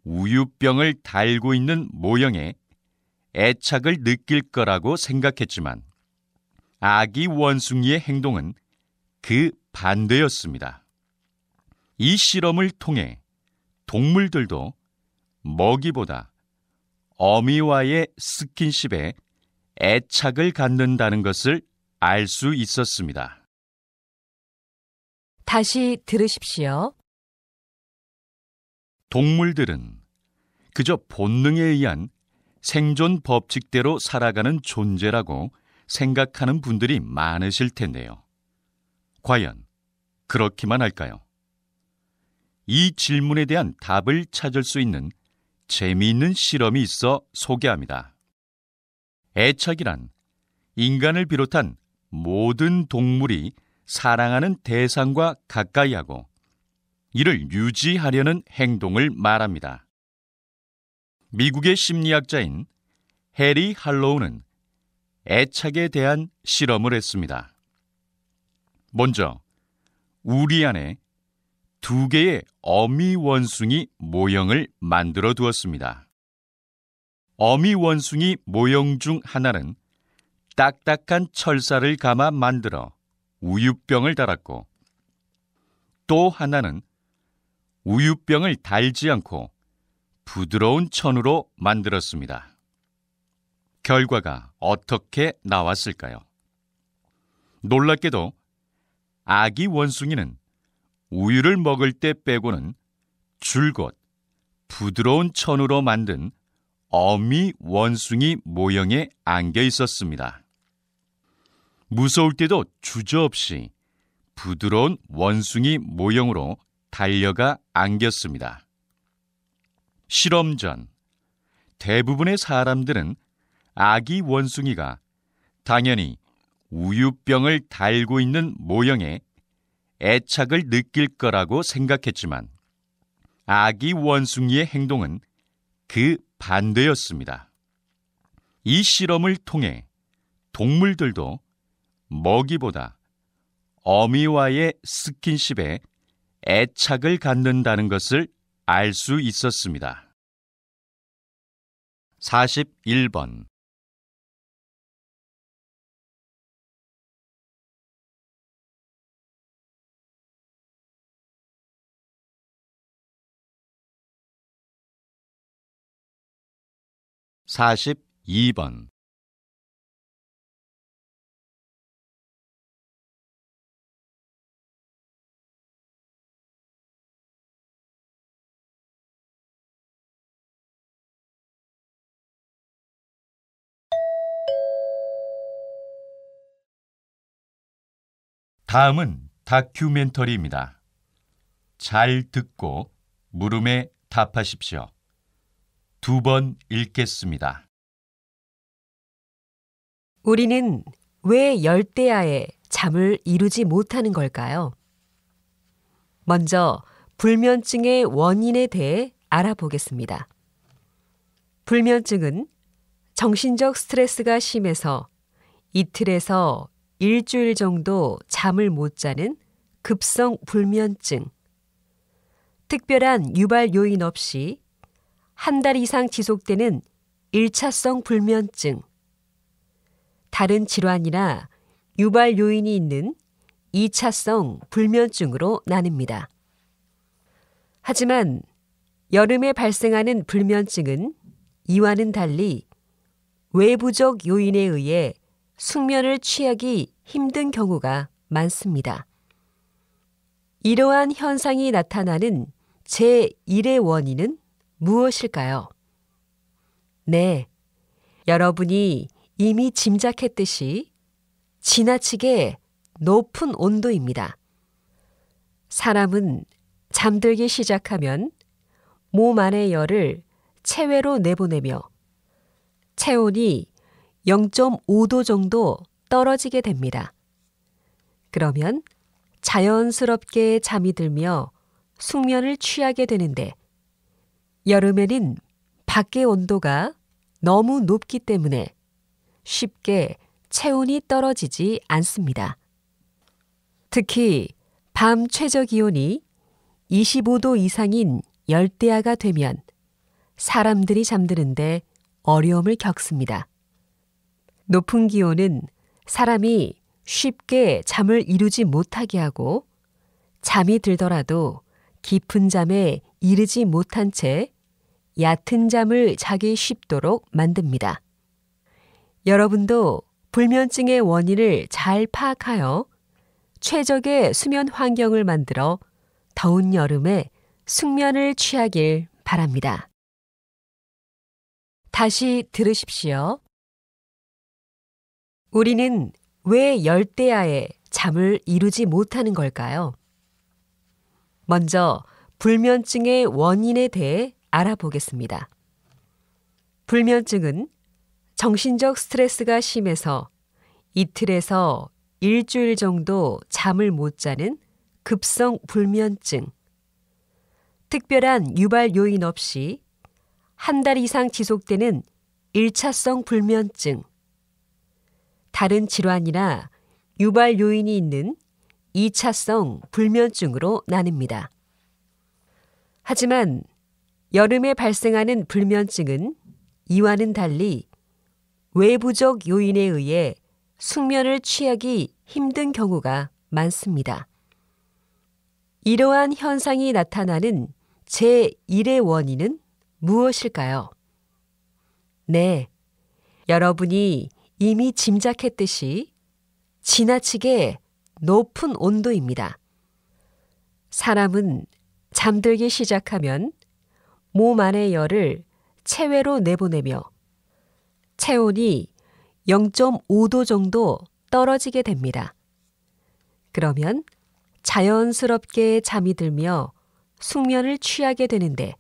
우유병을 달고 있는 모형에 애착을 느낄 거라고 생각했지만 아기 원숭이의 행동은 그 반대였습니다. 이 실험을 통해 동물들도 먹이보다 어미와의 스킨십에 애착을 갖는다는 것을 알 수 있었습니다. 다시 들으십시오. 동물들은 그저 본능에 의한 생존 법칙대로 살아가는 존재라고 생각하는 분들이 많으실 텐데요. 과연 그렇기만 할까요? 이 질문에 대한 답을 찾을 수 있는 재미있는 실험이 있어 소개합니다. 애착이란 인간을 비롯한 모든 동물이 사랑하는 대상과 가까이 하고 이를 유지하려는 행동을 말합니다. 미국의 심리학자인 해리 할로우는 애착에 대한 실험을 했습니다. 먼저 우리 안에 2개의 어미 원숭이 모형을 만들어 두었습니다. 어미 원숭이 모형 중 하나는 딱딱한 철사를 감아 만들어 우유병을 달았고, 또 하나는 우유병을 달지 않고 부드러운 천으로 만들었습니다. 결과가 어떻게 나왔을까요? 놀랍게도 아기 원숭이는 우유를 먹을 때 빼고는 줄곧 부드러운 천으로 만든 어미 원숭이 모형에 안겨 있었습니다. 무서울 때도 주저없이 부드러운 원숭이 모형으로 달려가 안겼습니다. 실험 전 대부분의 사람들은 아기 원숭이가 당연히 우유병을 달고 있는 모형에 애착을 느낄 거라고 생각했지만 아기 원숭이의 행동은 그 반대였습니다. 이 실험을 통해 동물들도 먹이보다 어미와의 스킨십에 애착을 갖는다는 것을 알 수 있었습니다. 41번 42번 다음은 다큐멘터리입니다. 잘 듣고 물음에 답하십시오. 2번 읽겠습니다. 우리는 왜 열대야에 잠을 이루지 못하는 걸까요? 먼저 불면증의 원인에 대해 알아보겠습니다. 불면증은 정신적 스트레스가 심해서 이틀에서 일주일 정도 잠을 못 자는 급성 불면증, 특별한 유발 요인 없이 한 달 이상 지속되는 1차성 불면증, 다른 질환이나 유발 요인이 있는 2차성 불면증으로 나뉩니다. 하지만 여름에 발생하는 불면증은 이와는 달리 외부적 요인에 의해 숙면을 취하기 힘든 경우가 많습니다. 이러한 현상이 나타나는 제1의 원인은 무엇일까요? 네, 여러분이 이미 짐작했듯이 지나치게 높은 온도입니다. 사람은 잠들기 시작하면 몸 안의 열을 체외로 내보내며 체온이 0.5도 정도 떨어지게 됩니다. 그러면 자연스럽게 잠이 들며 숙면을 취하게 되는데 여름에는 밖의 온도가 너무 높기 때문에 쉽게 체온이 떨어지지 않습니다. 특히 밤 최저 기온이 25도 이상인 열대야가 되면 사람들이 잠드는데 어려움을 겪습니다. 높은 기온은 사람이 쉽게 잠을 이루지 못하게 하고 잠이 들더라도 깊은 잠에 이르지 못한 채 얕은 잠을 자기 쉽도록 만듭니다. 여러분도 불면증의 원인을 잘 파악하여 최적의 수면 환경을 만들어 더운 여름에 숙면을 취하길 바랍니다. 다시 들으십시오. 우리는 왜 열대야에 잠을 이루지 못하는 걸까요? 먼저 불면증의 원인에 대해 알아보겠습니다. 불면증은 정신적 스트레스가 심해서 이틀에서 일주일 정도 잠을 못 자는 급성 불면증, 특별한 유발 요인 없이 한 달 이상 지속되는 1차성 불면증, 다른 질환이나 유발 요인이 있는 2차성 불면증으로 나뉩니다. 하지만 여름에 발생하는 불면증은 이와는 달리 외부적 요인에 의해 숙면을 취하기 힘든 경우가 많습니다. 이러한 현상이 나타나는 제1의 원인은 무엇일까요? 네, 여러분이 이미 짐작했듯이 지나치게 높은 온도입니다. 사람은 잠들기 시작하면 몸 안의 열을 체외로 내보내며 체온이 0.5도 정도 떨어지게 됩니다. 그러면 자연스럽게 잠이 들며 숙면을 취하게 되는데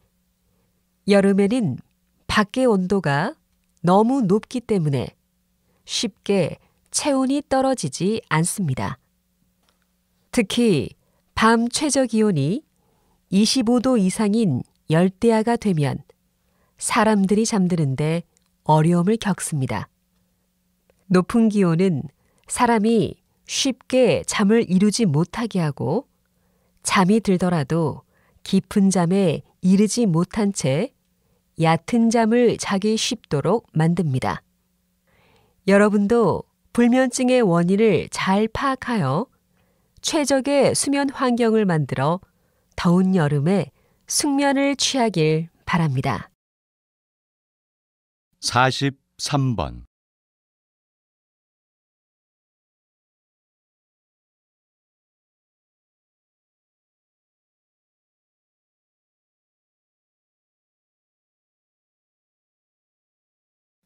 여름에는 밖의 온도가 너무 높기 때문에 쉽게 체온이 떨어지지 않습니다. 특히 밤 최저 기온이 25도 이상인 열대야가 되면 사람들이 잠드는데 어려움을 겪습니다. 높은 기온은 사람이 쉽게 잠을 이루지 못하게 하고 잠이 들더라도 깊은 잠에 이르지 못한 채 얕은 잠을 자기 쉽도록 만듭니다. 여러분도 불면증의 원인을 잘 파악하여 최적의 수면 환경을 만들어 더운 여름에 숙면을 취하길 바랍니다. 43번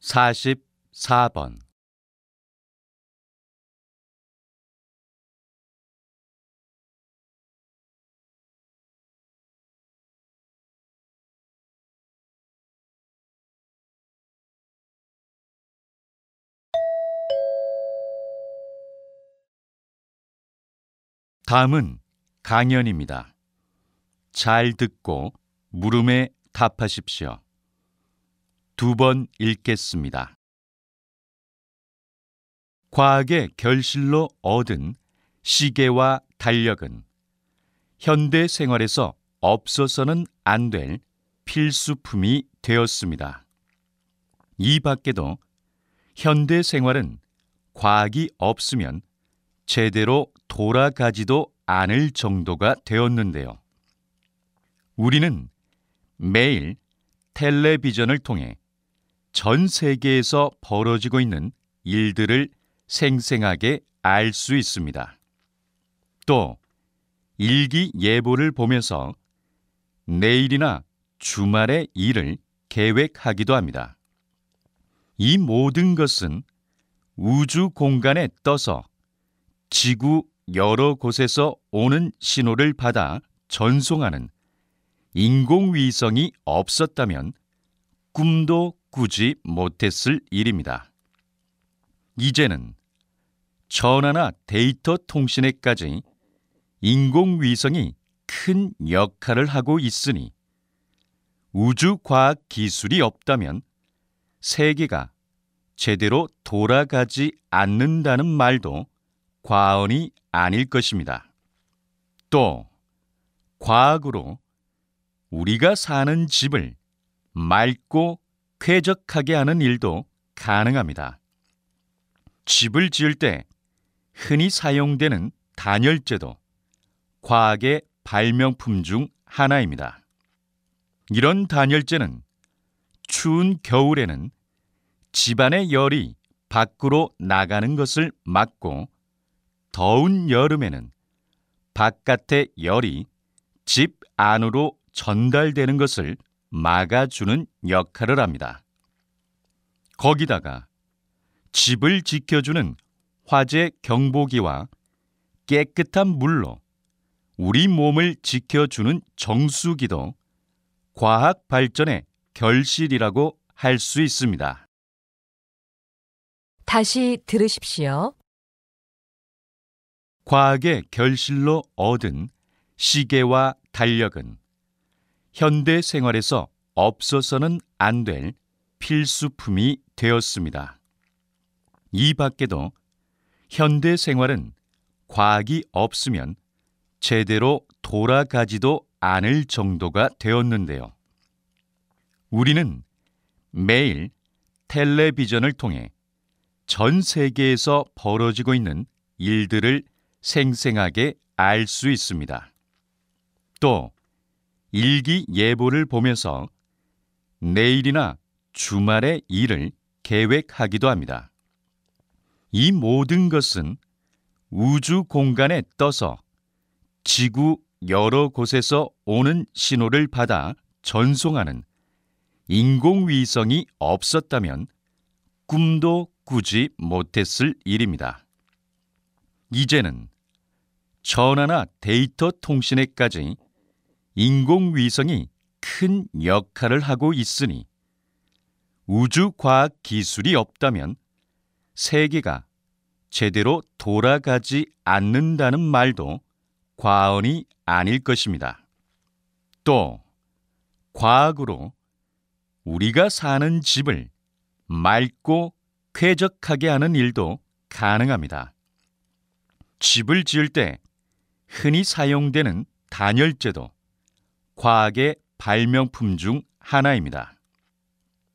44번 다음은 강연입니다. 잘 듣고 물음에 답하십시오. 2번 읽겠습니다. 과학의 결실로 얻은 시계와 달력은 현대 생활에서 없어서는 안 될 필수품이 되었습니다. 이 밖에도 현대 생활은 과학이 없으면 제대로 돌아가지도 않을 정도가 되었는데요. 우리는 매일 텔레비전을 통해 전 세계에서 벌어지고 있는 일들을 생생하게 알 수 있습니다. 또 일기예보를 보면서 내일이나 주말의 일을 계획하기도 합니다. 이 모든 것은 우주 공간에 떠서 지구 여러 곳에서 오는 신호를 받아 전송하는 인공위성이 없었다면 꿈도 꾸지 못했을 일입니다. 이제는 전화나 데이터 통신에까지 인공위성이 큰 역할을 하고 있으니 우주과학 기술이 없다면 세계가 제대로 돌아가지 않는다는 말도 과언이 아닐 것입니다. 또 과학으로 우리가 사는 집을 맑고 쾌적하게 하는 일도 가능합니다. 집을 지을 때 흔히 사용되는 단열재도 과학의 발명품 중 하나입니다. 이런 단열재는 추운 겨울에는 집안의 열이 밖으로 나가는 것을 막고 더운 여름에는 바깥의 열이 집 안으로 전달되는 것을 막아주는 역할을 합니다. 거기다가 집을 지켜주는 화재 경보기와 깨끗한 물로 우리 몸을 지켜주는 정수기도 과학 발전의 결실이라고 할 수 있습니다. 다시 들으십시오. 과학의 결실로 얻은 시계와 달력은 현대 생활에서 없어서는 안 될 필수품이 되었습니다. 이 밖에도 현대 생활은 과학이 없으면 제대로 돌아가지도 않을 정도가 되었는데요. 우리는 매일 텔레비전을 통해 전 세계에서 벌어지고 있는 일들을 생생하게 알 수 있습니다. 또 일기예보를 보면서 내일이나 주말의 일을 계획하기도 합니다. 이 모든 것은 우주 공간에 떠서 지구 여러 곳에서 오는 신호를 받아 전송하는 인공위성이 없었다면 꿈도 꾸지 못했을 일입니다. 이제는 전화나 데이터 통신에까지 인공위성이 큰 역할을 하고 있으니 우주과학 기술이 없다면 세계가 제대로 돌아가지 않는다는 말도 과언이 아닐 것입니다. 또 과학으로 우리가 사는 집을 맑고 쾌적하게 하는 일도 가능합니다. 집을 지을 때 흔히 사용되는 단열재도 과학의 발명품 중 하나입니다.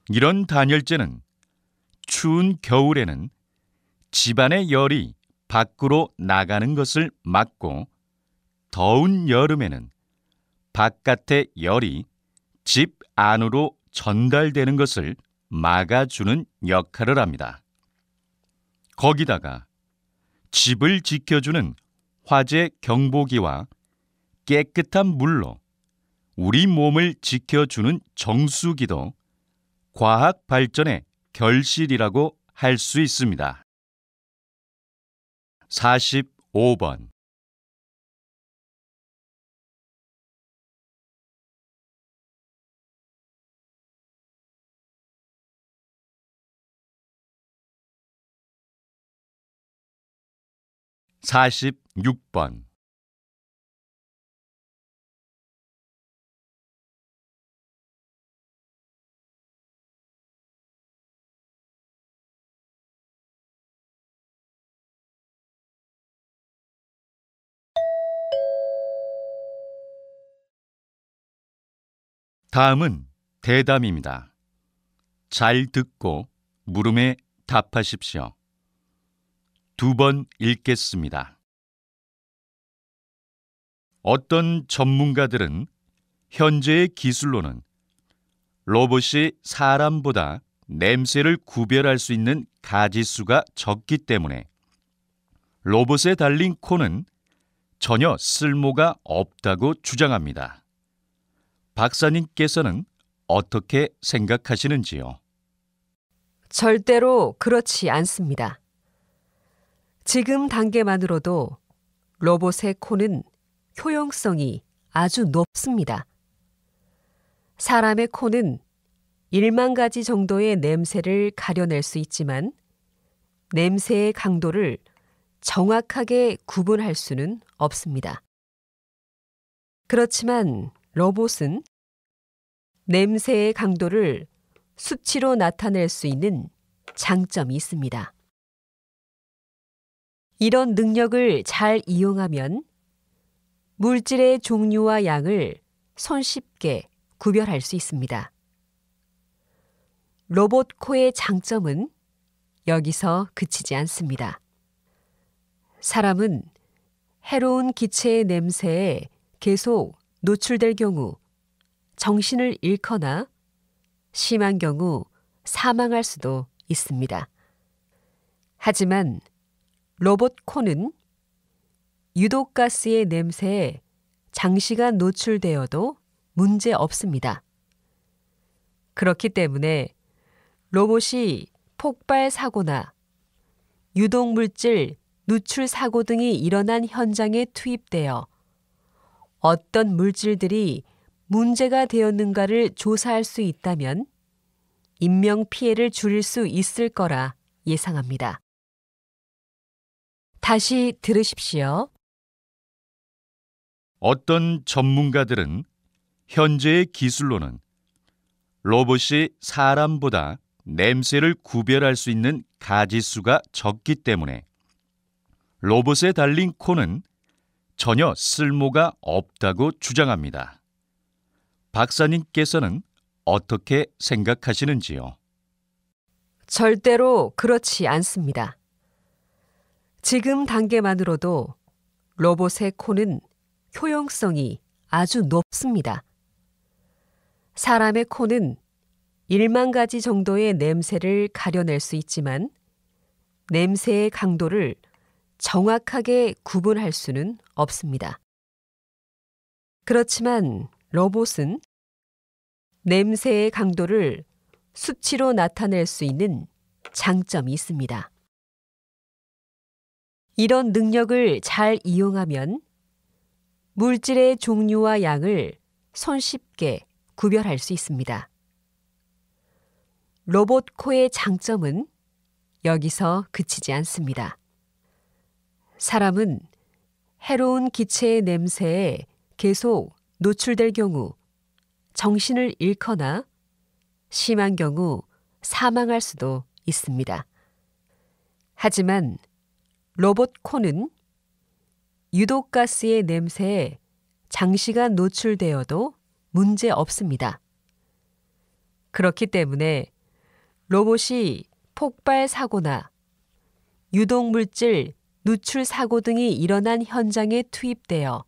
이런 단열재는 추운 겨울에는 집안의 열이 밖으로 나가는 것을 막고 더운 여름에는 바깥의 열이 집 안으로 전달되는 것을 막아주는 역할을 합니다. 거기다가 집을 지켜주는 화재 경보기와 깨끗한 물로 우리 몸을 지켜주는 정수기도 과학 발전의 결실이라고 할 수 있습니다. 45번 46번 다음은 대담입니다. 잘 듣고 물음에 답하십시오. 2번 읽겠습니다. 어떤 전문가들은 현재의 기술로는 로봇이 사람보다 냄새를 구별할 수 있는 가짓수가 적기 때문에 로봇에 달린 코는 전혀 쓸모가 없다고 주장합니다. 박사님께서는 어떻게 생각하시는지요? 절대로 그렇지 않습니다. 지금 단계만으로도 로봇의 코는 효용성이 아주 높습니다. 사람의 코는 1만 가지 정도의 냄새를 가려낼 수 있지만 냄새의 강도를 정확하게 구분할 수는 없습니다. 그렇지만 로봇은 냄새의 강도를 수치로 나타낼 수 있는 장점이 있습니다. 이런 능력을 잘 이용하면 물질의 종류와 양을 손쉽게 구별할 수 있습니다. 로봇 코의 장점은 여기서 그치지 않습니다. 사람은 해로운 기체의 냄새에 계속 노출될 경우 정신을 잃거나 심한 경우 사망할 수도 있습니다. 하지만 로봇 코는 유독가스의 냄새에 장시간 노출되어도 문제 없습니다. 그렇기 때문에 로봇이 폭발 사고나 유독물질 누출 사고 등이 일어난 현장에 투입되어 어떤 물질들이 문제가 되었는가를 조사할 수 있다면 인명 피해를 줄일 수 있을 거라 예상합니다. 다시 들으십시오. 어떤 전문가들은 현재의 기술로는 로봇이 사람보다 냄새를 구별할 수 있는 가짓수가 적기 때문에 로봇에 달린 코는 전혀 쓸모가 없다고 주장합니다. 박사님께서는 어떻게 생각하시는지요? 절대로 그렇지 않습니다. 지금 단계만으로도 로봇의 코는 효용성이 아주 높습니다. 사람의 코는 1만 가지 정도의 냄새를 가려낼 수 있지만 냄새의 강도를 정확하게 구분할 수는 없습니다. 그렇지만 로봇은 냄새의 강도를 수치로 나타낼 수 있는 장점이 있습니다. 이런 능력을 잘 이용하면 물질의 종류와 양을 손쉽게 구별할 수 있습니다. 로봇 코의 장점은 여기서 그치지 않습니다. 사람은 해로운 기체의 냄새에 계속 노출될 경우 정신을 잃거나 심한 경우 사망할 수도 있습니다. 하지만 로봇 코는 유독가스의 냄새에 장시간 노출되어도 문제 없습니다. 그렇기 때문에 로봇이 폭발 사고나 유독물질 누출 사고 등이 일어난 현장에 투입되어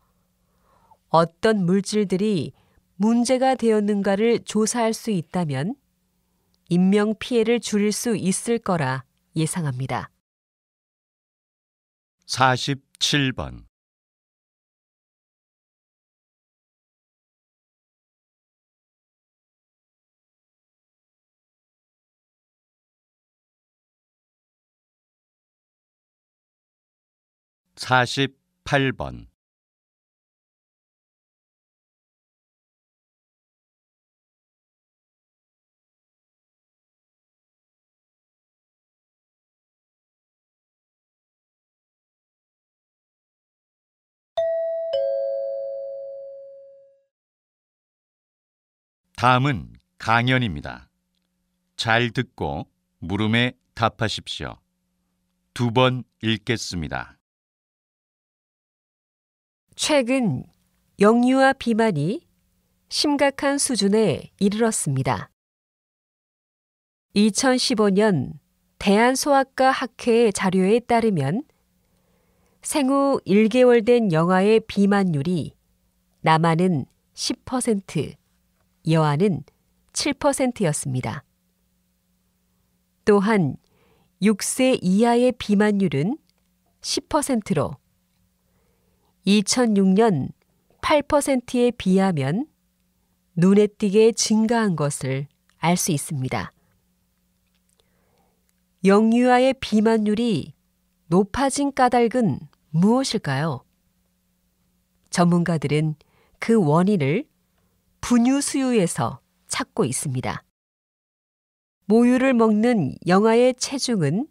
어떤 물질들이 문제가 되었는가를 조사할 수 있다면 인명 피해를 줄일 수 있을 거라 예상합니다. 47번. 사십팔 번. 다음은 강연입니다. 잘 듣고 물음에 답하십시오. 2번 읽겠습니다. 최근 영유아 비만이 심각한 수준에 이르렀습니다. 2015년 대한소아과 학회의 자료에 따르면 생후 1개월 된 영아의 비만율이 남아는 10%, 여아는 7%였습니다. 또한 6세 이하의 비만율은 10%로 2006년 8%에 비하면 눈에 띄게 증가한 것을 알 수 있습니다. 영유아의 비만율이 높아진 까닭은 무엇일까요? 전문가들은 그 원인을 분유 수유에서 찾고 있습니다. 모유를 먹는 영아의 체중은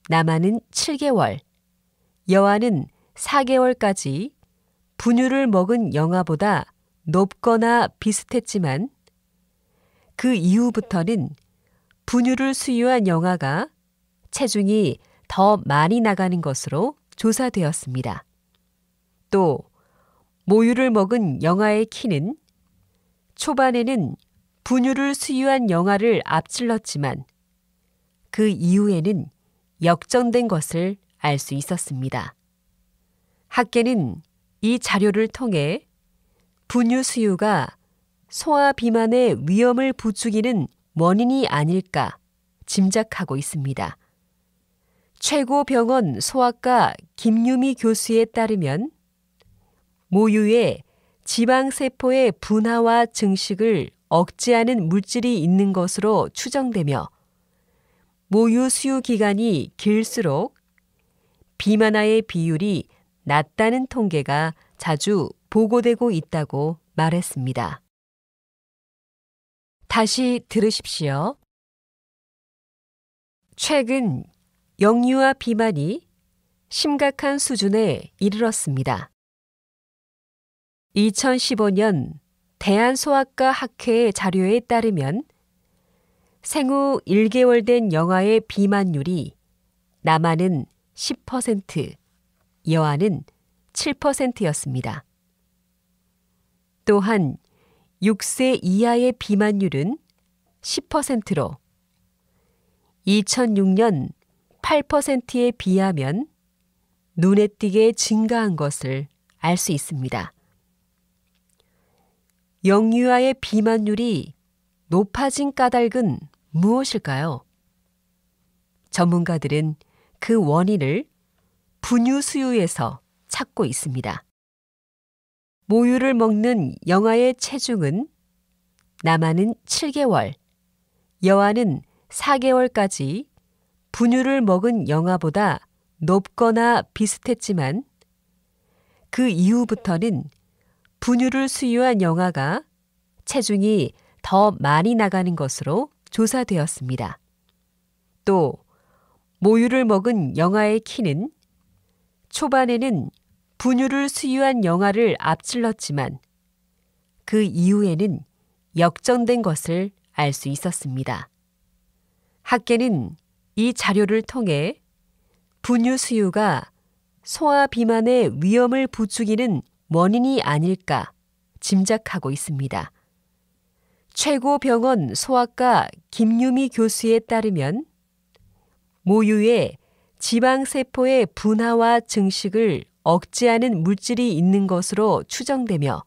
남아는 7개월, 여아는 4개월까지 분유를 먹은 영아보다 높거나 비슷했지만 그 이후부터는 분유를 수유한 영아가 체중이 더 많이 나가는 것으로 조사되었습니다. 또 모유를 먹은 영아의 키는 초반에는 분유를 수유한 영아를 앞질렀지만 그 이후에는 역전된 것을 알 수 있었습니다. 학계는 이 자료를 통해 분유 수유가 소아 비만의 위험을 부추기는 원인이 아닐까 짐작하고 있습니다. 최고병원 소아과 김유미 교수에 따르면 모유에 지방세포의 분화와 증식을 억제하는 물질이 있는 것으로 추정되며 모유 수유 기간이 길수록 비만아의 비율이 낮다는 통계가 자주 보고되고 있다고 말했습니다. 다시 들으십시오. 최근 영유아 비만이 심각한 수준에 이르렀습니다. 2015년 대한소아과 학회의 자료에 따르면 생후 1개월 된 영아의 비만율이 남아는 10%, 여아는 7%였습니다. 또한 6세 이하의 비만율은 10%로 2006년 8%에 비하면 눈에 띄게 증가한 것을 알 수 있습니다. 영유아의 비만율이 높아진 까닭은 무엇일까요? 전문가들은 그 원인을 분유 수유에서 찾고 있습니다. 모유를 먹는 영아의 체중은 남아는 7개월, 여아는 4개월까지 분유를 먹은 영아보다 높거나 비슷했지만 그 이후부터는 분유를 수유한 영아가 체중이 더 많이 나가는 것으로 조사되었습니다. 또 모유를 먹은 영아의 키는 초반에는 분유를 수유한 영아를 앞질렀지만 그 이후에는 역전된 것을 알 수 있었습니다. 학계는 이 자료를 통해 분유 수유가 소아 비만의 위험을 부추기는 원인이 아닐까 짐작하고 있습니다. 최고병원 소아과 김유미 교수에 따르면 모유에 지방세포의 분화와 증식을 억제하는 물질이 있는 것으로 추정되며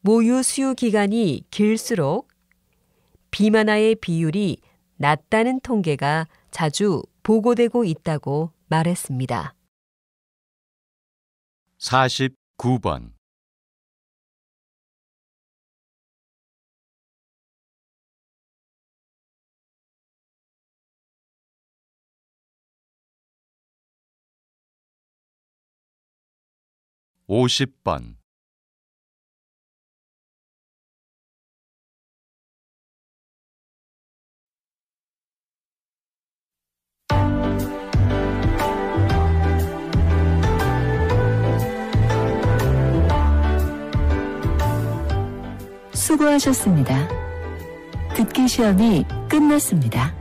모유 수유 기간이 길수록 비만아의 비율이 낮다는 통계가 자주 보고되고 있다고 말했습니다. 49번 50번 수고하셨습니다. 듣기 시험이 끝났습니다.